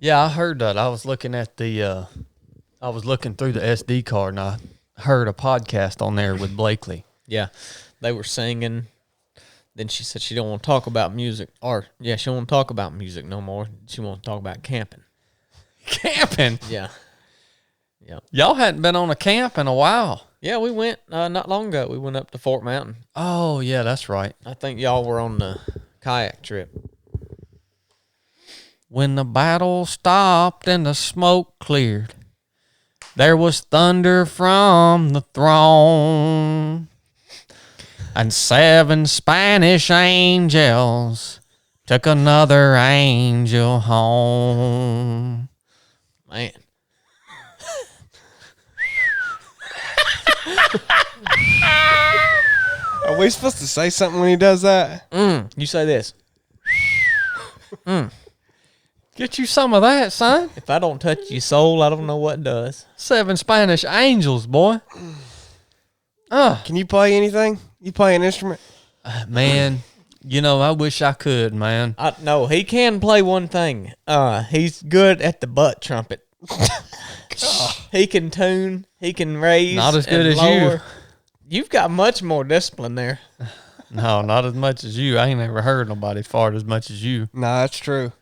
Yeah, I heard that. I was looking at the, I was looking through the SD card, and I heard a podcast on there with Blakely. Yeah, they were singing. Then she said she don't want to talk about music. She don't want to talk about music no more. She want to talk about camping. Camping? Yeah. Yeah. Y'all hadn't been on a camp in a while. Yeah, we went not long ago. We went up to Fort Mountain. Oh, yeah, that's right. I think y'all were on the kayak trip. When the battle stopped and the smoke cleared, there was thunder from the throne, and 7 Spanish angels took another angel home. Man. Are we supposed to say something when he does that? You say this. Get you some of that, son. If I don't touch your soul, I don't know what does. 7 Spanish angels, boy. Can you play anything? You play an instrument? Man, you know, I wish I could, man. No, he can play one thing. He's good at the butt trumpet. He can tune. He can raise. Not as good and as lower. you. You've got much more discipline there. No, not as much as you. I ain't never heard nobody fart as much as you. Nah, that's true.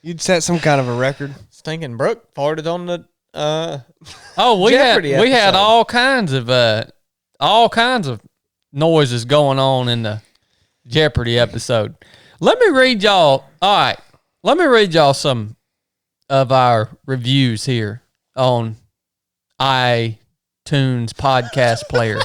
You'd set some kind of a record. Stinking Brooke farted on the We Jeopardy had episode. all kinds of noises going on in the Jeopardy episode. Let me read y'all. All right, let me read y'all some of our reviews here on iTunes podcast player.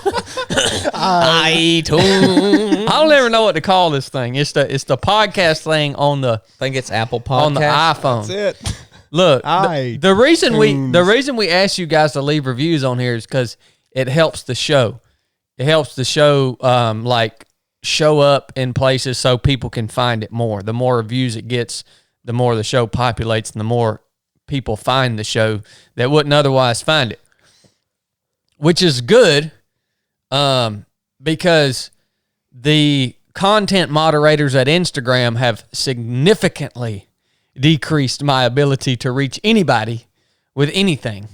iTunes. I don't ever know what to call this thing. It's the podcast thing on the I think it's Apple Podcast. on the iPhone. That's it. Look, the reason we ask you guys to leave reviews on here is because it helps the show. It helps the show show up in places so people can find it more. The more reviews it gets, the more the show populates, and the more people find the show that wouldn't otherwise find it. Which is good, because the content moderators at Instagram have significantly decreased my ability to reach anybody with anything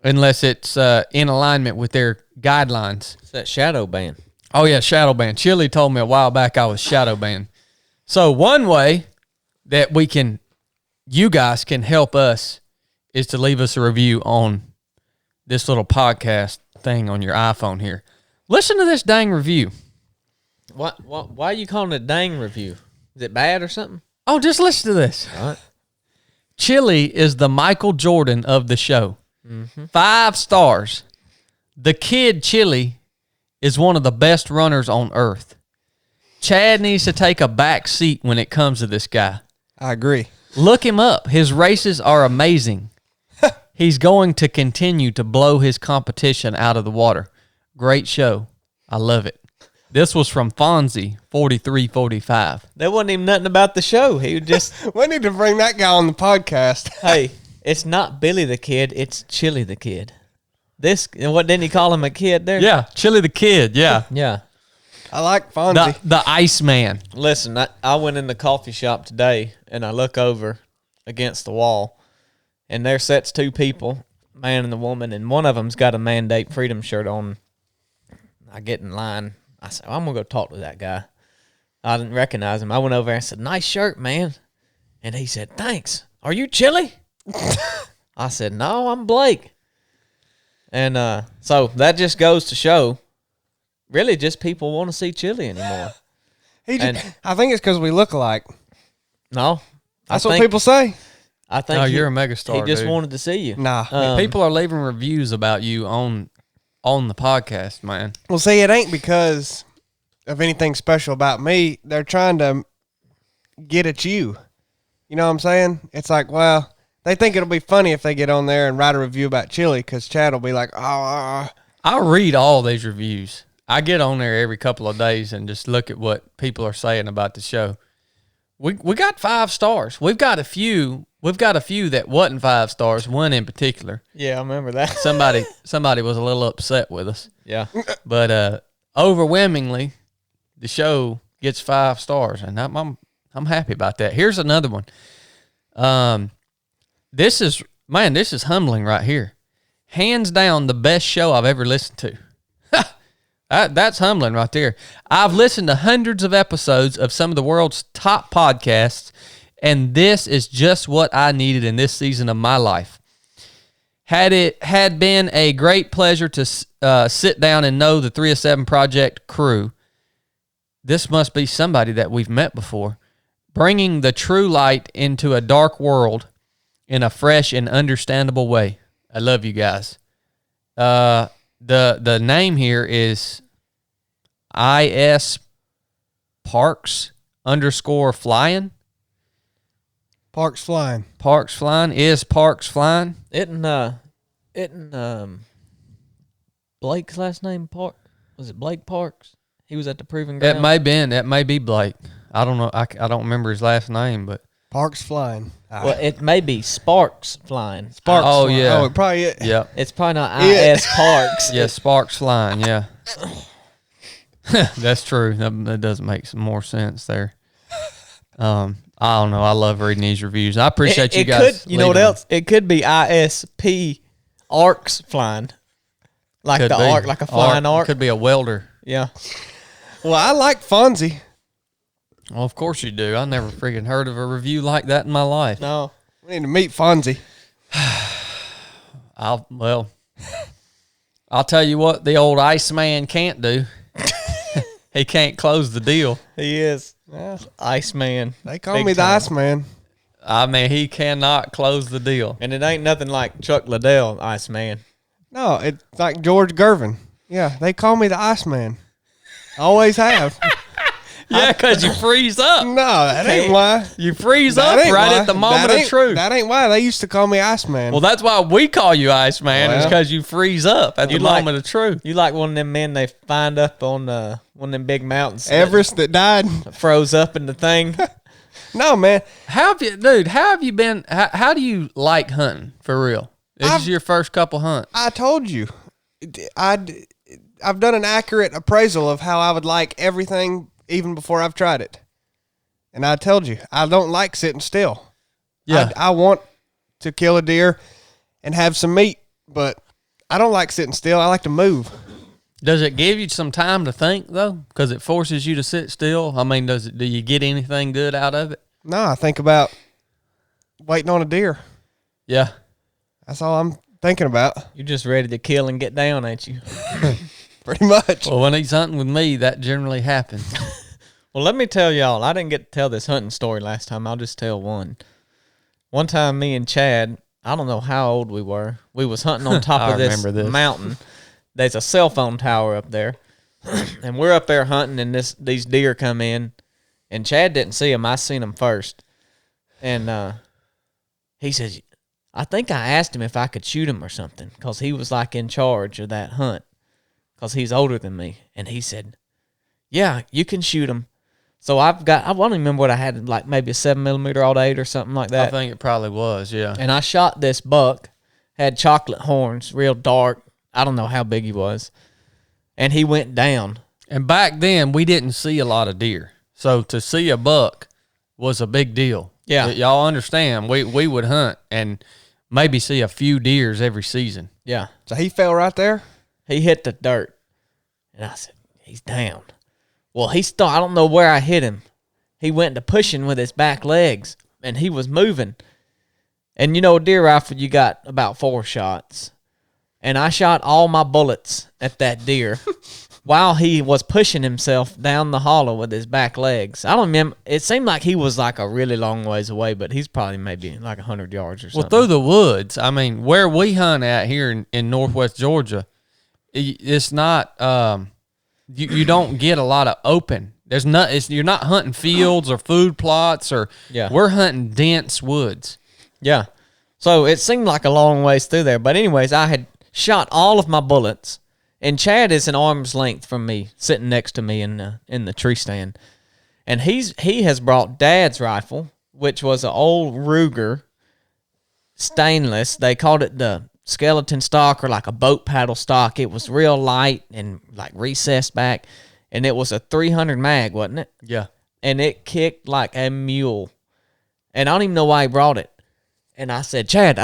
unless it's in alignment with their guidelines. It's that shadow ban. Oh, yeah, shadow ban. Chili told me a while back I was shadow banned. So one way that you guys can help us is to leave us a review on this little podcast thing on your iPhone here. Listen to this dang review. What? Why are you calling it a dang review? Is it bad or something? Oh, just listen to this. All right. Chili is the Michael Jordan of the show. 5 stars. The kid Chili is one of the best runners on earth. Chad needs to take a back seat when it comes to this guy. I agree. Look him up. His races are amazing. He's going to continue to blow his competition out of the water. Great show. I love it. This was from Fonzie, 4345. There wasn't even nothing about the show. He just, We need to bring that guy on the podcast. hey, it's not Billy the Kid, it's Chili the Kid. What didn't he call him a kid there? Yeah, Chili the Kid, yeah. Yeah. I like Fonzie. The Iceman. Listen, I went in the coffee shop today, and I look over against the wall, and there sits 2 people, man and the woman, and one of them's got a Mandate Freedom shirt on. I get in line. I said, I'm going to go talk to that guy. I didn't recognize him. I went over there and said, nice shirt, man. And he said, thanks. Are you Chili? I said, no, I'm Blake. And so that just goes to show, really just people want to see Chili anymore. I think it's because we look alike. No. That's what people say. I think No, you're a megastar, He just dude. wanted to see you. Nah. People are leaving reviews about you on the podcast, man. Well, see, it ain't because of anything special about me. They're trying to get at you. You know what I'm saying? It's like, well, they think it'll be funny if they get on there and write a review about Chili because Chad will be like, I read all these reviews. I get on there every couple of days and just look at what people are saying about the show. We got 5 stars. We've got a few that wasn't 5 stars, one in particular. Yeah, I remember that. Somebody was a little upset with us. Yeah. But overwhelmingly, the show gets 5 stars, and I'm happy about that. Here's another one. This is humbling right here. Hands down, the best show I've ever listened to. That's humbling right there. I've listened to hundreds of episodes of some of the world's top podcasts, and this is just what I needed in this season of my life. Had been a great pleasure to sit down and know the 3 of 7 Project crew. This must be somebody that we've met before. Bringing the true light into a dark world in a fresh and understandable way. I love you guys. The name here is IS Parks _flying. Parks flying. Parks flying. Is Parks flying? Isn't Blake's last name Park? Was it Blake Parks? He was at the Proving Ground. It may be Blake. I don't know. I don't remember his last name, but Parks flying. Well, it may be Sparks flying. Sparks. Oh flying. yeah. Oh, it probably is. Yeah. It's probably not IS Parks. Yeah, Sparks flying. Yeah. That's true. That does make some more sense there. I don't know. I love reading these reviews. I appreciate you guys. You know what else? It could be ISP Arcs flying, like Could the be. arc, like a flying arc. Could be a welder. Yeah. Well, I like Fonzie. Well, of course you do. I never freaking heard of a review like that in my life. No. We need to meet Fonzie. I'll tell you what the old Iceman can't do. He can't close the deal. He is. Yeah. Iceman. They call Big me the time. Iceman. I mean, he cannot close the deal. And it ain't nothing like Chuck Liddell, Iceman. No, it's like George Gervin. Yeah, they call me the Iceman. Always have. Yeah, because you freeze up. No, that ain't why. You freeze That up ain't right why. at the moment That of ain't- truth. That ain't why. They used to call me Iceman. Well, that's why we call you Iceman, is Well. because you freeze up at the You like- moment of truth. You like one of them men they find up on one of them big mountains. Everest that died. that froze up in the thing. No, man. How have you been? How do you like hunting for real? This is your first couple hunts. I told you. I've done an accurate appraisal of how I would like everything even before I've tried it. And I told you, I don't like sitting still. Yeah. I want to kill a deer and have some meat, but I don't like sitting still. I like to move. Does it give you some time to think though? Because it forces you to sit still. I mean, do you get anything good out of it? No, I think about waiting on a deer. Yeah. That's all I'm thinking about. You're just ready to kill and get down, ain't you? Pretty much. Well, when he's hunting with me, that generally happens. Well, let me tell y'all, I didn't get to tell this hunting story last time. I'll just tell one. One time, me and Chad, I don't know how old we were. We was hunting on top of this mountain. There's a cell phone tower up there. And we're up there hunting, and these deer come in. And Chad didn't see them. I seen them first. And he says, I think I asked him if I could shoot him or something, because he was like in charge of that hunt, because he's older than me. And he said, yeah, you can shoot him. So I don't remember what I had, like maybe a 7mm all 8 or something like that. I think it probably was, yeah. And I shot this buck, had chocolate horns, real dark. I don't know how big he was. And he went down. And back then, we didn't see a lot of deer. So to see a buck was a big deal. Yeah. Y'all understand, we would hunt and maybe see a few deers every season. Yeah. So he fell right there? He hit the dirt. And I said, he's down. Well, I don't know where I hit him. He went to pushing with his back legs, and he was moving. And you know, deer rifle, you got about 4 shots. And I shot all my bullets at that deer while he was pushing himself down the hollow with his back legs. I don't remember. It seemed like he was like a really long ways away, but he's probably maybe like 100 yards or something. Well, through the woods, I mean, where we hunt at here in northwest Georgia, it's not, you don't get a lot of open. You're not hunting fields or food plots we're hunting dense woods. Yeah. So it seemed like a long ways through there. But anyways, I had shot all of my bullets, and Chad is an arm's length from me, sitting next to me in the tree stand. And he has brought Dad's rifle, which was an old Ruger stainless. They called it the skeleton stock, or like a boat paddle stock. It was real light and like recessed back, and it was a 300 mag, wasn't it? Yeah. And it kicked like a mule. and I don't even know why he brought it. And I said, Chad,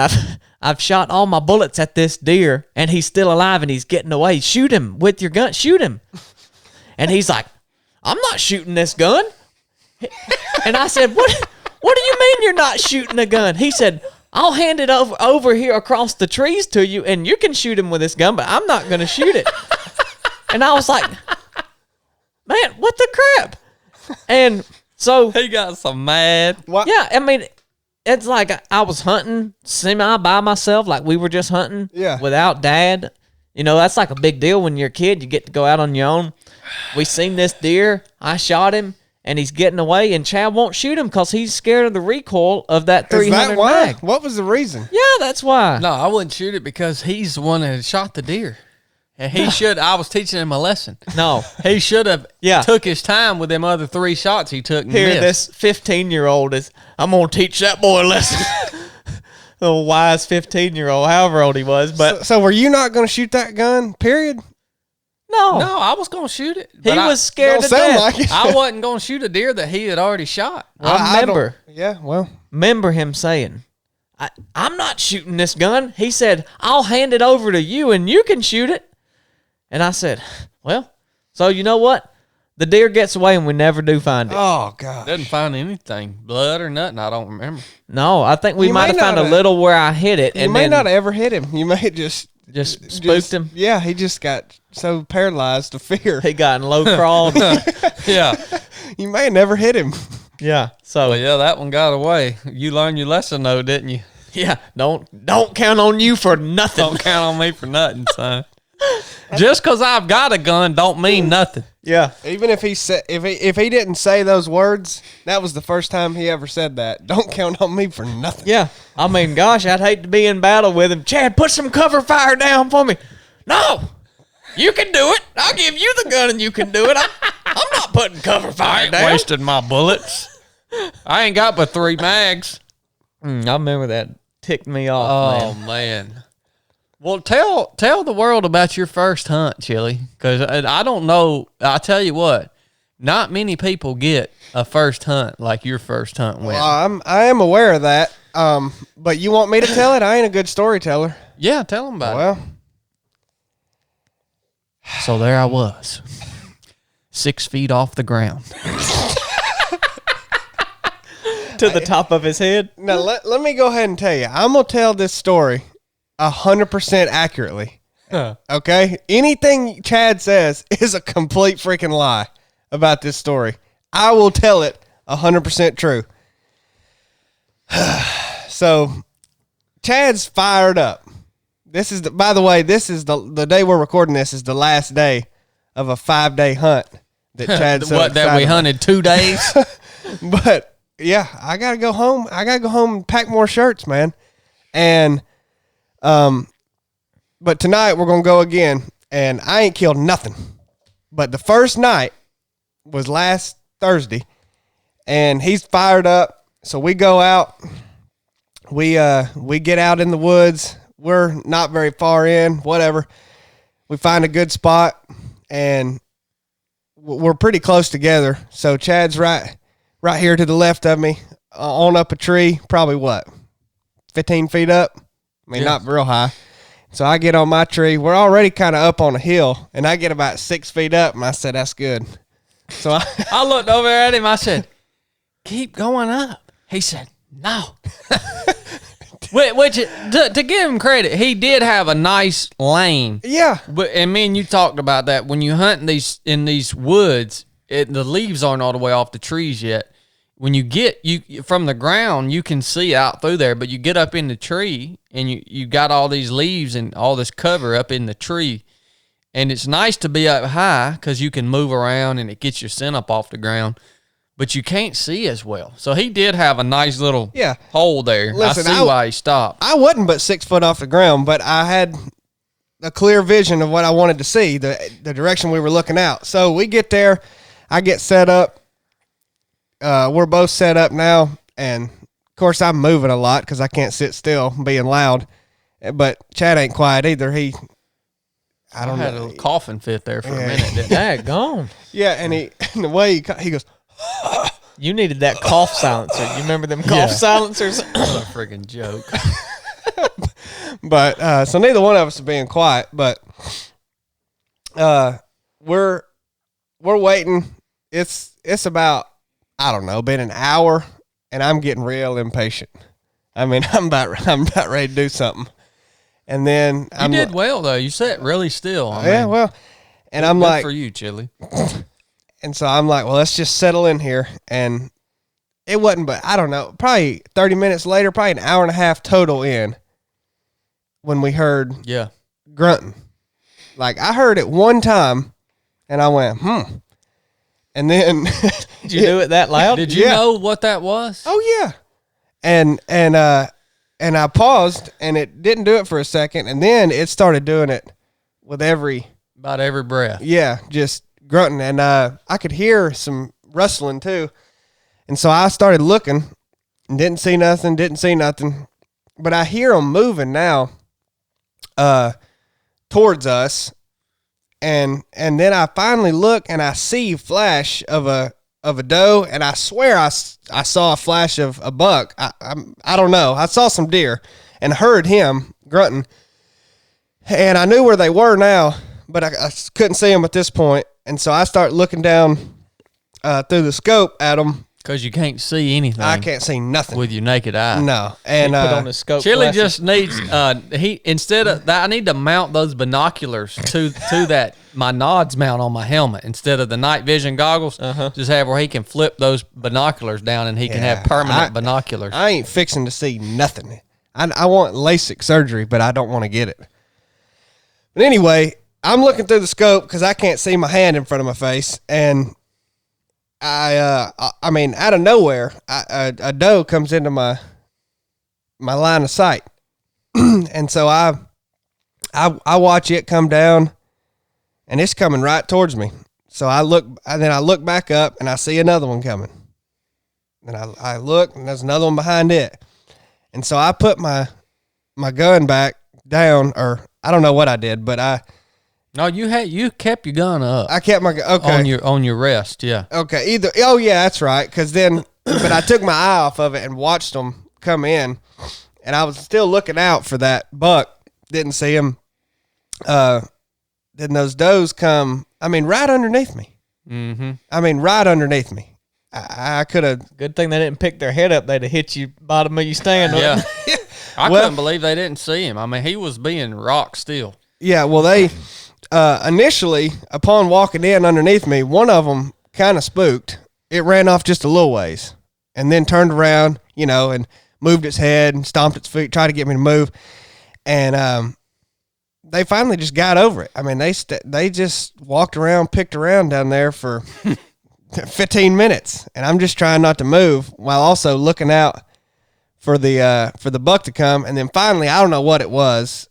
I've shot all my bullets at this deer, and he's still alive, and he's getting away. Shoot him with your gun. Shoot him. And he's like, I'm not shooting this gun. And I said, what do you mean you're not shooting a gun? He said, I'll hand it over here across the trees to you, and you can shoot him with this gun, but I'm not going to shoot it. And I was like, man, what the crap? And so He got some mad. What? yeah, I mean, it's like I was hunting semi by myself, like we were just hunting without Dad. You know, that's like a big deal when you're a kid. You get to go out on your own. We seen this deer. I shot him, and he's getting away, and Chad won't shoot him because he's scared of the recoil of that 300 Is that why? mag. What was the reason? Yeah, that's why. No, I wouldn't shoot it because he's the one that shot the deer. And he should. I was teaching him a lesson. No. He should have Yeah. took his time with them other 3 shots he took. And Here, missed. this 15-year-old is, I'm going to teach that boy a lesson. The wise 15-year-old, however old he was. But So were you not going to shoot that gun, period? no, No, I was gonna shoot it. he but was scared Don't to sound death. like it. I wasn't gonna shoot a deer that he had already shot. I remember. Yeah, well. Remember him saying, I'm not shooting this gun. He said, I'll hand it over to you and you can shoot it. And I said, well, so you know what? The deer gets away and we never do find it. Oh, God. Didn't find anything, blood or nothing. I don't remember. No, I think we You might may have found not a have- little where I hit it. You And may then not have ever hit him. You may just spooked him. Yeah, he just got so paralyzed to fear. He got in low crawled. Yeah, You may have never hit him. Yeah. So well, yeah, that one got away. You learned your lesson though, didn't you? yeah, don't count on you for nothing. Don't count on me for nothing, son. Just because I've got a gun don't mean nothing. Yeah. Even if he said if he didn't say those words, that was the first time he ever said that. Don't count on me for nothing. Yeah. I mean, gosh, I'd hate to be in battle with him. Chad, put some cover fire down for me. No. You can do it. I'll give you the gun and you can do it. I'm not putting cover I fire ain't down. wasted my bullets. I ain't got but 3 mags. I remember that ticked me off, Oh man. Well, tell the world about your first hunt, Chili, because I don't know. I tell you what, not many people get a first hunt like your first hunt went. Well, I am aware of that. But you want me to tell it? I ain't a good storyteller. Yeah, tell them about Well, it. So there I was, 6 feet off the ground. To the top of his head. now let me go ahead and tell you. I'm gonna tell this story 100% accurately. Okay? Anything Chad says is a complete freaking lie about this story. I will tell it 100% true. So, Chad's fired up. This is by the way, this is the day we're recording this is the last day of a 5-day hunt that Chad's so What, that we excited hunted 2 days? about. But yeah, I gotta go home. I gotta go home and pack more shirts, man. And but tonight we're gonna go again, and I ain't killed nothing. But the first night was last Thursday, and he's fired up. So we go out. We get out in the woods. We're not very far in. Whatever. We find a good spot, and we're pretty close together. So Chad's right here to the left of me, on up a tree. Probably what, 15 feet up? I mean, not real high. So I get on my tree. We're already kind of up on a hill, and I get about 6 feet up, and I said, that's good. So I looked over at him. I said, keep going up. He said, no. Which to give him credit, he did have a nice lane. yeah, But and me and you talked about that when you hunt in these woods, the leaves aren't all the way off the trees yet. When you get from the ground, you can see out through there, but you get up in the tree and you got all these leaves and all this cover up in the tree, and it's nice to be up high because you can move around and it gets your scent up off the ground. But you can't see as well. So he did have a nice little hole there. Listen, I see why he stopped. I wasn't but 6 foot off the ground, but I had a clear vision of what I wanted to see, the direction we were looking out. So we get there. I get set up. We're both set up now. And, of course, I'm moving a lot because I can't sit still being loud. But Chad ain't quiet either. I don't had know. a coughing fit there for a minute. Didn't Dang, gone. Yeah, and the way he goes, You needed that cough silencer. You remember them cough silencers? What a freaking joke. But so neither one of us are being quiet, but we're waiting. It's about, I don't know, been an hour, and I'm getting real impatient. I mean, I'm about ready to do something. And then you did well though. You sat really still. Well, and I'm like, for you, Chili. And so I'm like, well, let's just settle in here. And it wasn't, but I don't know, probably 30 minutes later, probably an hour and a half total in, when we heard grunting. Like, I heard it one time, and I went, And then did you do it that loud? Did you know what that was? Oh yeah. And I paused, and it didn't do it for a second, and then it started doing it with about every breath. Yeah, just grunting, and I could hear some rustling too. And so I started looking and didn't see nothing. But I hear them moving now towards us. And then I finally look, and I see flash of a doe, and I swear I saw a flash of a buck. I don't know. I saw some deer and heard him grunting, and I knew where they were now, but I couldn't see them at this point. And so I start looking down through the scope at them. Because you can't see anything. I can't see nothing with your naked eye. No, and put on the scope. Chili glasses. just needs instead of that. I need to mount those binoculars to that my nods mount on my helmet instead of the night vision goggles. Just have where he can flip those binoculars down and he can have permanent binoculars. I ain't fixing to see nothing. I want LASIK surgery, but I don't want to get it. But anyway, I'm looking through the scope because I can't see my hand in front of my face, and I mean, out of nowhere, a doe comes into my line of sight, and so I watch it come down, and it's coming right towards me. So I look back up, and I see another one coming. And I look, and there's another one behind it, and so I put my gun back down, or I don't know what I did, but No, you kept your gun up. I kept my okay on your rest, yeah. Okay, oh yeah, that's right. Because then, but I took my eye off of it and watched them come in, and I was still looking out for that buck. Didn't see him. Then those does come. I mean, right underneath me. Mm-hmm. I mean, right underneath me. I could have. Good thing they didn't pick their head up. They'd have hit you bottom of your stand. Yeah. I couldn't believe they didn't see him. I mean, he was being rock still. Yeah. Well, they. Initially, upon walking in underneath me, one of them kind of spooked. It ran off just a little ways and then turned around, and moved its head and stomped its feet, tried to get me to move. And they finally just got over it. I mean, they just walked around, picked around down there for 15 minutes. And I'm just trying not to move while also looking out for the buck to come. And then finally, I don't know what it was.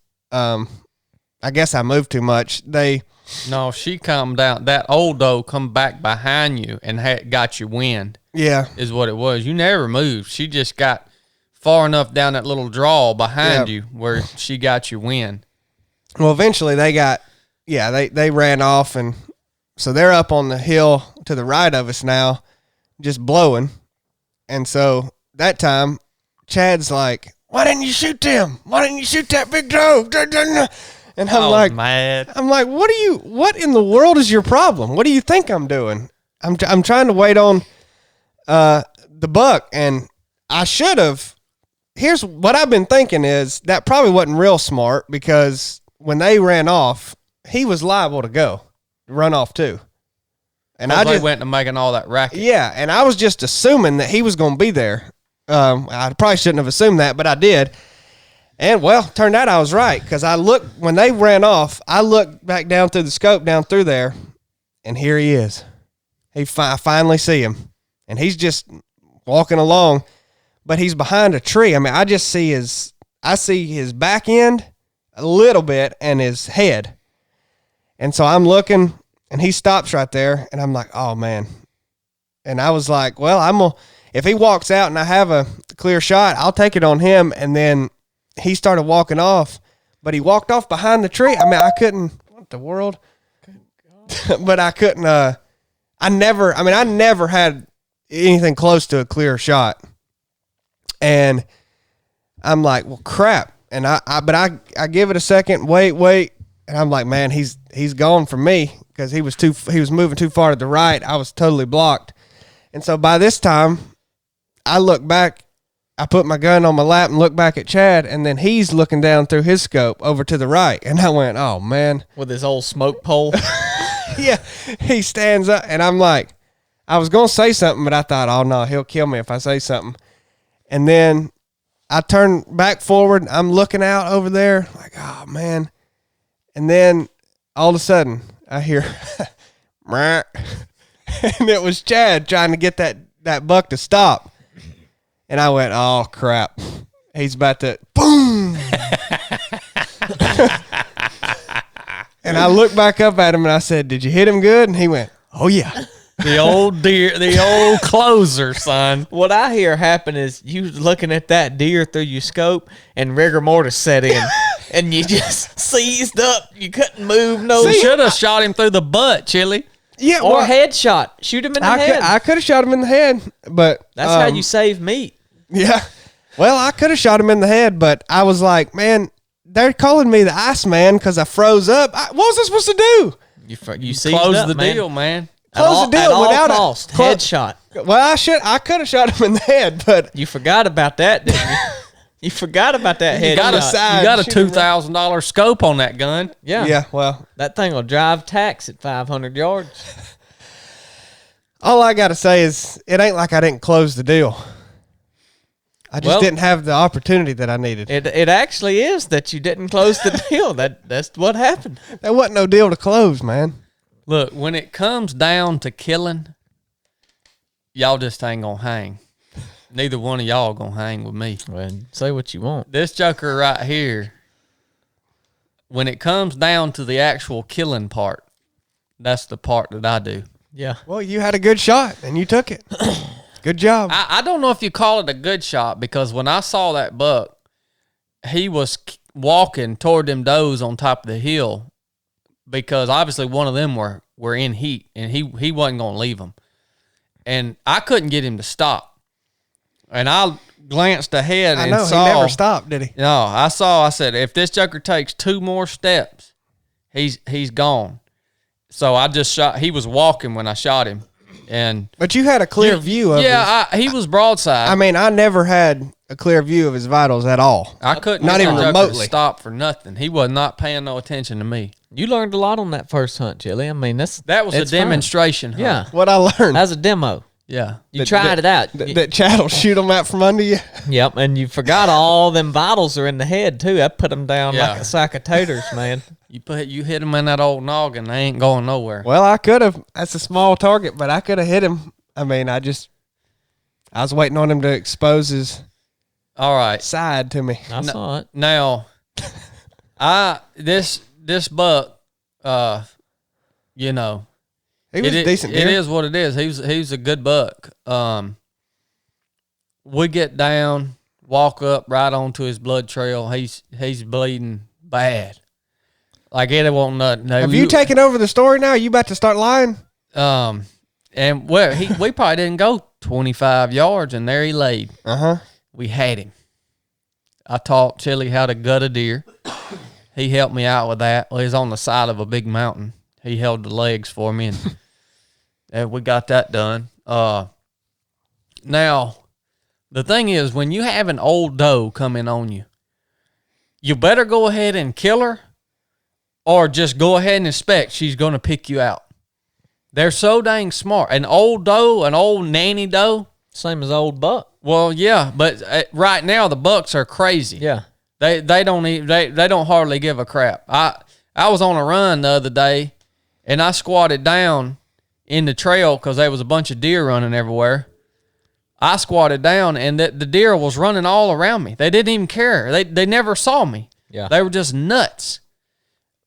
I guess I moved too much. No, she come down. That old doe come back behind you and got your wind. Yeah, is what it was. You never moved. She just got far enough down that little draw behind you where she got your wind. Well, eventually they ran off, and so they're up on the hill to the right of us now, just blowing. And so that time, Chad's like, "Why didn't you shoot them? Why didn't you shoot that big doe?" And I'm mad. I'm like, what in the world is your problem? What do you think I'm doing? I'm trying to wait on the buck, and I should have. Here's what I've been thinking is that probably wasn't real smart, because when they ran off, he was liable to run off too. And I just went to making all that racket. Yeah, and I was just assuming that he was going to be there. I probably shouldn't have assumed that, but I did. And, well, turned out I was right, because when they ran off, I looked back down through the scope, down through there, and here he is. I finally see him, and he's just walking along, but he's behind a tree. I mean, I see his back end a little bit and his head. And so I'm looking, and he stops right there, and I'm like, oh, man. And I was like, well, if he walks out and I have a clear shot, I'll take it on him. And then he started walking off, but he walked off behind the tree. I mean, I couldn't, what the world? But I couldn't, I never had anything close to a clear shot. And I'm like, well, crap. And I give it a second, wait. And I'm like, man, he's gone from me because he was moving too far to the right. I was totally blocked. And so by this time, I look back, I put my gun on my lap and look back at Chad, and then he's looking down through his scope over to the right. And I went, oh, man. With his old smoke pole. Yeah, he stands up, and I'm like, I was going to say something, but I thought, oh, no, he'll kill me if I say something. And then I turn back forward. I'm looking out over there like, oh, man. And then all of a sudden I hear, and it was Chad trying to get that buck to stop. And I went, oh, crap. He's about to, boom. And I looked back up at him and I said, did you hit him good? And he went, oh, yeah. The old deer, the old closer, son. What I hear happen is you looking at that deer through your scope and rigor mortis set in. And you just seized up. You couldn't move. You should have shot him through the butt, Chili. Yeah, or headshot. Shoot him in the head. I could have shot him in the head, but that's how you save meat. Yeah. Well, I could have shot him in the head, but I was like, man, they're calling me the Iceman because I froze up. What was I supposed to do? You closed the deal, man. Close the deal without a cost. Headshot. Well, I could have shot him in the head, but you forgot about that, didn't you? You forgot about that headshot. You got a $2,000 scope on that gun. Yeah. Yeah. Well, that thing will drive tax at 500 yards. All I got to say is it ain't like I didn't close the deal. I just didn't have the opportunity that I needed. It actually is that you didn't close the deal. That's what happened. There wasn't no deal to close, man. Look, when it comes down to killing, y'all just ain't gonna hang. Neither one of y'all gonna hang with me. Well, say what you want. This joker right here, when it comes down to the actual killing part, that's the part that I do. Yeah. Well, you had a good shot, and you took it. Good job. I don't know if you call it a good shot, because when I saw that buck, he was walking toward them does on top of the hill, because obviously one of them were in heat, and he wasn't going to leave them. And I couldn't get him to stop. And I glanced ahead and saw. He never stopped, did he? No, I said, if this joker takes 2 more steps, he's gone. So I just shot. He was walking when I shot him. But you had a clear view of he was broadside. I mean, I never had a clear view of his vitals at all. I couldn't not even remotely stop for nothing. He was not paying no attention to me. You learned a lot on that first hunt, Chili. I mean, that was a demonstration hunt. Yeah. What I learned. That was a demo. Yeah. You tried it out. That Chad will shoot them out from under you. Yep, and you forgot all them vitals are in the head, too. That put them down like a sack of taters, man. You hit them in that old noggin, they ain't going nowhere. Well, I could have. That's a small target, but I could have hit him. I mean, I was waiting on him to expose his side to me. I saw it. Now, this buck, you know, he was a decent deer. It is what it is. He's a good buck. We get down, walk up right onto his blood trail. He's bleeding bad. Like it won't nothing. Have you taken over the story now? Are you about to start lying? And we probably didn't go 25 yards, and there he laid. We had him. I taught Chili how to gut a deer. He helped me out with that. Well, he's on the side of a big mountain. He held the legs for me, and we got that done. Now, the thing is, when you have an old doe coming on you, you better go ahead and kill her, or just go ahead and expect she's going to pick you out. They're so dang smart. An old doe, an old nanny doe. Same as old buck. Well, yeah, but right now the bucks are crazy. Yeah. They don't hardly give a crap. I was on a run the other day, and I squatted down in the trail because there was a bunch of deer running everywhere. I squatted down, and the deer was running all around me. They didn't even care. They never saw me. Yeah. They were just nuts.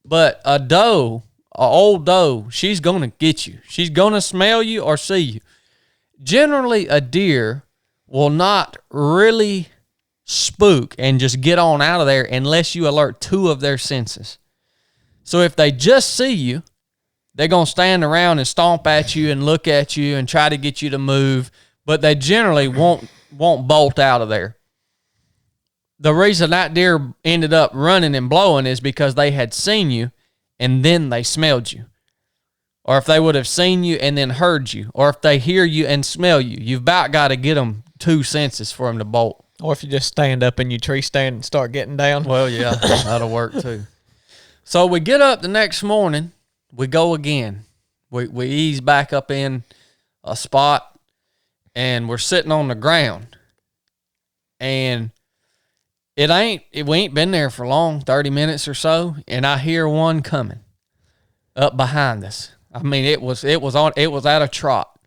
But a doe, an old doe, she's going to get you. She's going to smell you or see you. Generally, a deer will not really spook and just get on out of there unless you alert 2 of their senses. So if they just see you, they're going to stand around and stomp at you and look at you and try to get you to move. but they generally won't bolt out of there. The reason that deer ended up running and blowing is because they had seen you and then they smelled you. Or if they would have seen you and then heard you, or if they hear you and smell you, you've about got to get them 2 senses for them to bolt. Or if you just stand up in your tree stand and start getting down. Well, yeah, that'll work too. So we get up the next morning, we go again. We ease back up in a spot, and we're sitting on the ground. And we ain't been there for long, 30 minutes or so, and I hear one coming up behind us. I mean, it was at a trot.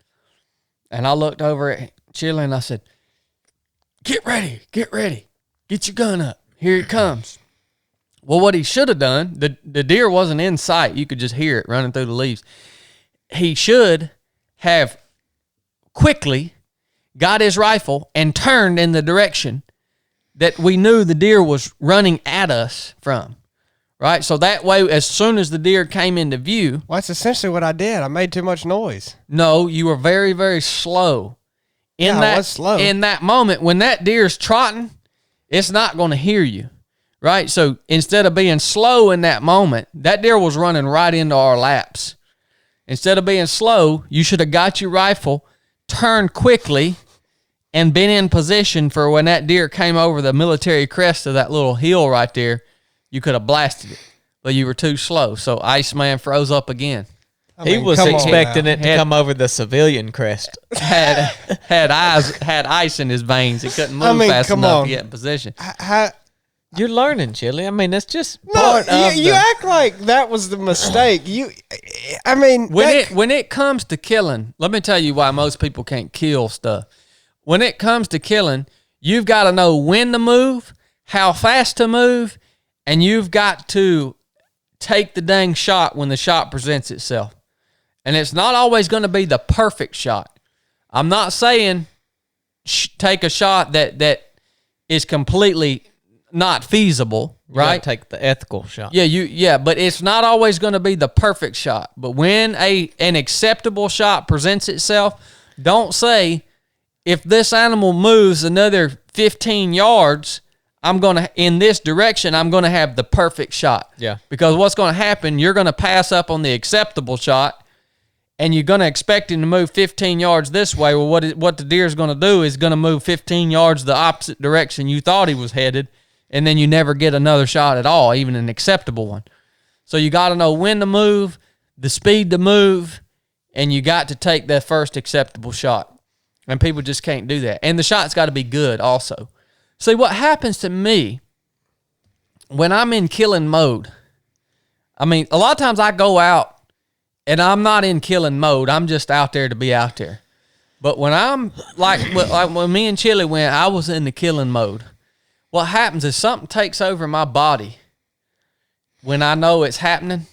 And I looked over at Chili and I said, Get ready. Get your gun up. Here it comes. Well, what he should have done, the deer wasn't in sight. You could just hear it running through the leaves. He should have quickly got his rifle and turned in the direction that we knew the deer was running at us from. Right? So that way, as soon as the deer came into view. Well, that's essentially what I did. I made too much noise. No, you were very, very slow. I was slow. In that moment, when that deer's trotting, it's not going to hear you, right? So instead of being slow in that moment, that deer was running right into our laps. Instead of being slow, you should have got your rifle, turned quickly, and been in position for when that deer came over the military crest of that little hill right there, you could have blasted it. But you were too slow, so Iceman froze up again. He was expecting it to come over the civilian crest. Had ice in his veins. He couldn't move fast enough to get in position. You're learning, Chili. I mean, that's just part of you act like that was the mistake. When it comes to killing, let me tell you why most people can't kill stuff. When it comes to killing, you've got to know when to move, how fast to move, and you've got to take the dang shot when the shot presents itself. And it's not always going to be the perfect shot. I'm not saying take a shot that is completely not feasible, right? Take the ethical shot. Yeah, but it's not always going to be the perfect shot. But when an acceptable shot presents itself, don't say, if this animal moves another 15 yards, in this direction, I'm going to have the perfect shot. Yeah. Because what's going to happen, you're going to pass up on the acceptable shot, and you're going to expect him to move 15 yards this way. Well, what the deer's going to do is going to move 15 yards the opposite direction you thought he was headed, and then you never get another shot at all, even an acceptable one. So you got to know when to move, the speed to move, and you got to take that first acceptable shot. And people just can't do that. And the shot's got to be good also. See, what happens to me when I'm in killing mode, I mean, a lot of times I go out and I'm not in killing mode. I'm just out there to be out there. But when I'm, like when me and Chili went, I was in the killing mode. What happens is something takes over my body when I know it's happening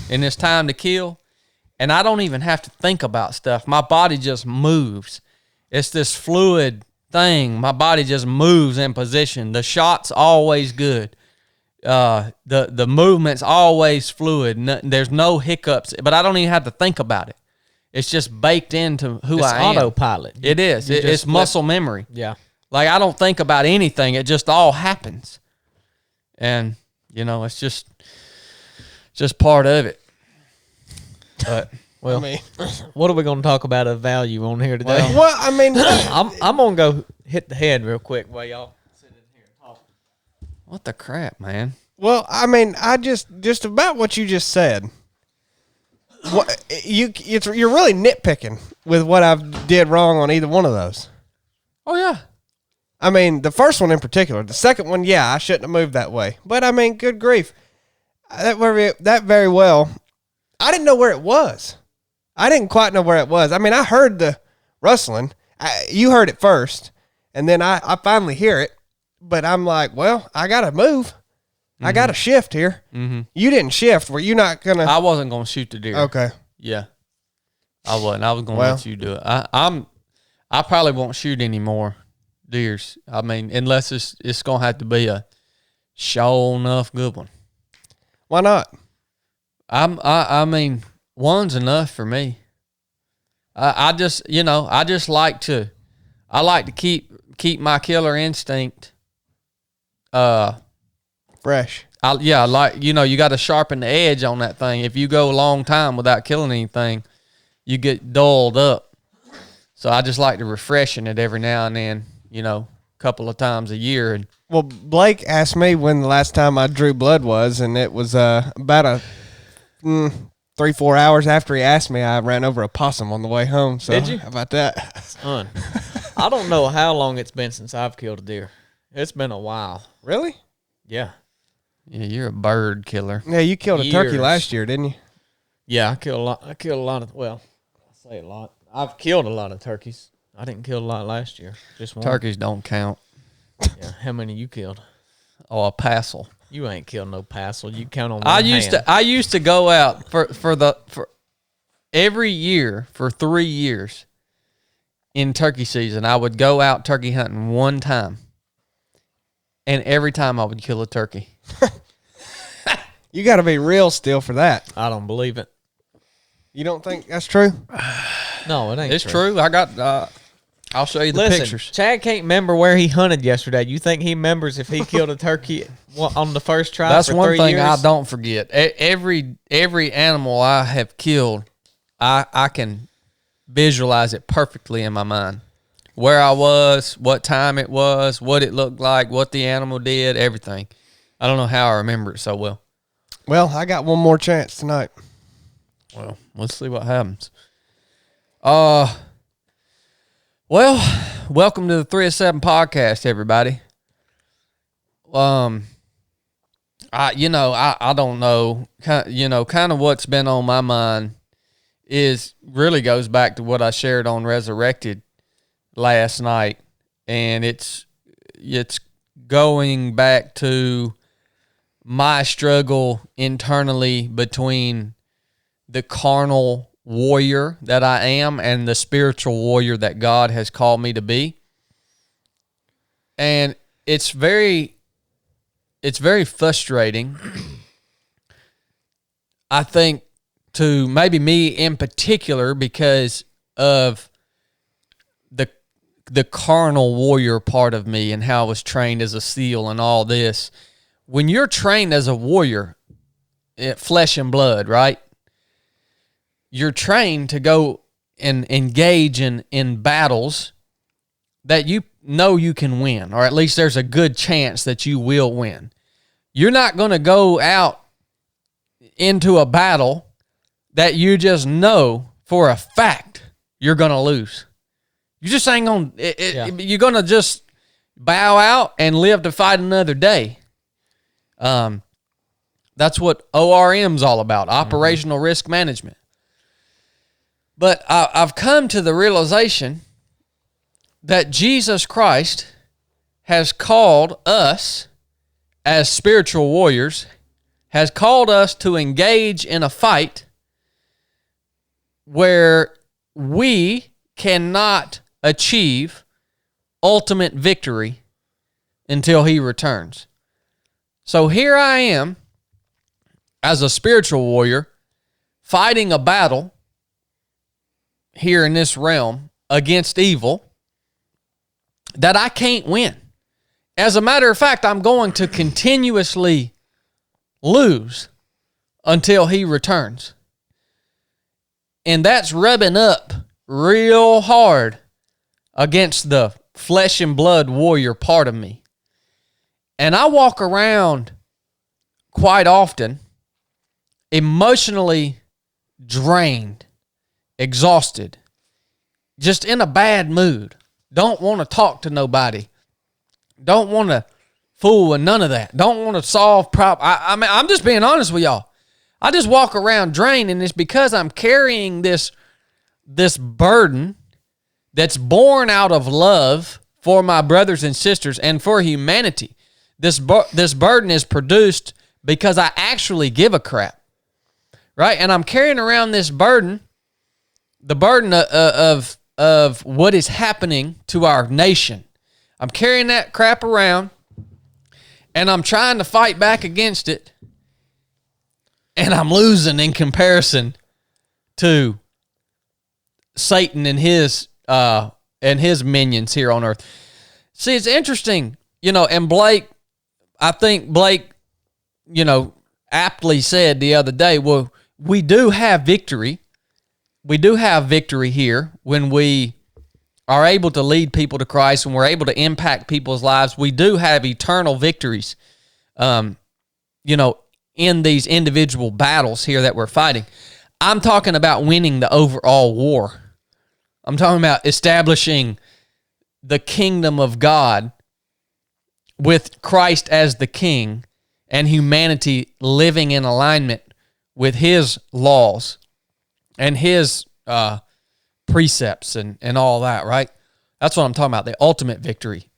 and it's time to kill, and I don't even have to think about stuff. My body just moves. It's this fluid thing. My body just moves in position. The shot's always good. The movement's always fluid. There's no hiccups, but I don't even have to think about it. It's just baked into who I am. It's autopilot. It is. It's muscle memory. Yeah. Like, I don't think about anything. It just all happens. And, it's just part of it. But, well, what are we going to talk about of value on here today? Well, I'm going to go hit the head real quick while y'all sit in here and talk. What the crap, man? Well, I just about what you just said. You're really nitpicking with what I did wrong on either one of those. Oh, yeah. The first one in particular. The second one, yeah, I shouldn't have moved that way. But, good grief. That very well, I didn't know where it was. I didn't quite know where it was. I heard the rustling. You heard it first, and then I finally hear it. But I'm like, well, I got to move. Mm-hmm. I got to shift here. Mm-hmm. You didn't shift. Were you not going to? I wasn't going to shoot the deer. Okay. Yeah. I wasn't. I was going to let you do it. I probably won't shoot any more deers. Unless it's going to have to be a sure enough good one. Why not? One's enough for me. I just like to I like to keep my killer instinct fresh. Like, you got to sharpen the edge on that thing. If you go a long time without killing anything, you get dulled up. So I just like to refreshing it every now and then, a couple of times a year. And well, Blake asked me when the last time I drew blood was, and it was about 3-4 hours after he asked me. I ran over a possum on the way home. So did you? How about that? Son, I don't know how long it's been since I've killed a deer. It's been a while. Really? Yeah. Yeah, you're a bird killer. Yeah, you killed a turkey last year, didn't you? Yeah, I killed a lot. I say a lot. I've killed a lot of turkeys. I didn't kill a lot last year. Just one. Turkeys don't count. Yeah. How many you killed? Oh, a passel. You ain't killed no passel. You count on one I hand. used to go out for every year for 3 years in turkey season. I would go out turkey hunting one time. And every time I would kill a turkey. You got to be real still for that. I don't believe it. You don't think that's true? No, it ain't. It's true. I got. I'll show you the pictures. Chad can't remember where he hunted yesterday. You think he remembers if he killed a turkey on the first try? That's for one 3 thing years? I don't forget. Every animal I have killed, I can visualize it perfectly in my mind. Where I was, what time it was, what it looked like, what the animal did, everything. I don't know how I remember it so well. Well, I got one more chance tonight. Well, let's see what happens. Well, welcome to the 3 of 7 podcast, everybody. I don't know, kind of what's been on my mind is really goes back to what I shared on Resurrected last night, and it's going back to my struggle internally between the carnal warrior that I am and the spiritual warrior that God has called me to be. And it's very frustrating, I think, to maybe me in particular because of the carnal warrior part of me and how I was trained as a SEAL and all this. When you're trained as a warrior, flesh and blood, right? You're trained to go and engage in battles that you know you can win, or at least there's a good chance that you will win. You're not going to go out into a battle that you just know for a fact you're going to lose. You just ain't going to, you're going to just bow out and live to fight another day. That's what ORM's all about, operational risk management. But I've come to the realization that Jesus Christ has called us as spiritual warriors, has called us to engage in a fight where we cannot achieve ultimate victory until he returns. So here I am as a spiritual warrior fighting a battle here in this realm against evil that I can't win. As a matter of fact, I'm going to continuously lose until he returns. And that's rubbing up real hard against the flesh and blood warrior part of me. And I walk around quite often emotionally drained, exhausted, just in a bad mood. Don't want to talk to nobody. Don't want to fool with none of that. Don't want to solve problems. I mean, I'm just being honest with y'all. I just walk around drained, and it's because I'm carrying this burden that's born out of love for my brothers and sisters and for humanity. This burden is produced because I actually give a crap, right? And I'm carrying around this burden, the burden of what is happening to our nation. I'm carrying that crap around, and I'm trying to fight back against it, and I'm losing in comparison to Satan and his and his minions here on earth. See, it's interesting, and Blake, I think Blake, aptly said the other day, well, we do have victory. We do have victory here when we are able to lead people to Christ, when we're able to impact people's lives. We do have eternal victories, in these individual battles here that we're fighting. I'm talking about winning the overall war. I'm talking about establishing the kingdom of God with Christ as the king and humanity living in alignment with his laws and his precepts and all that, right? That's what I'm talking about, the ultimate victory.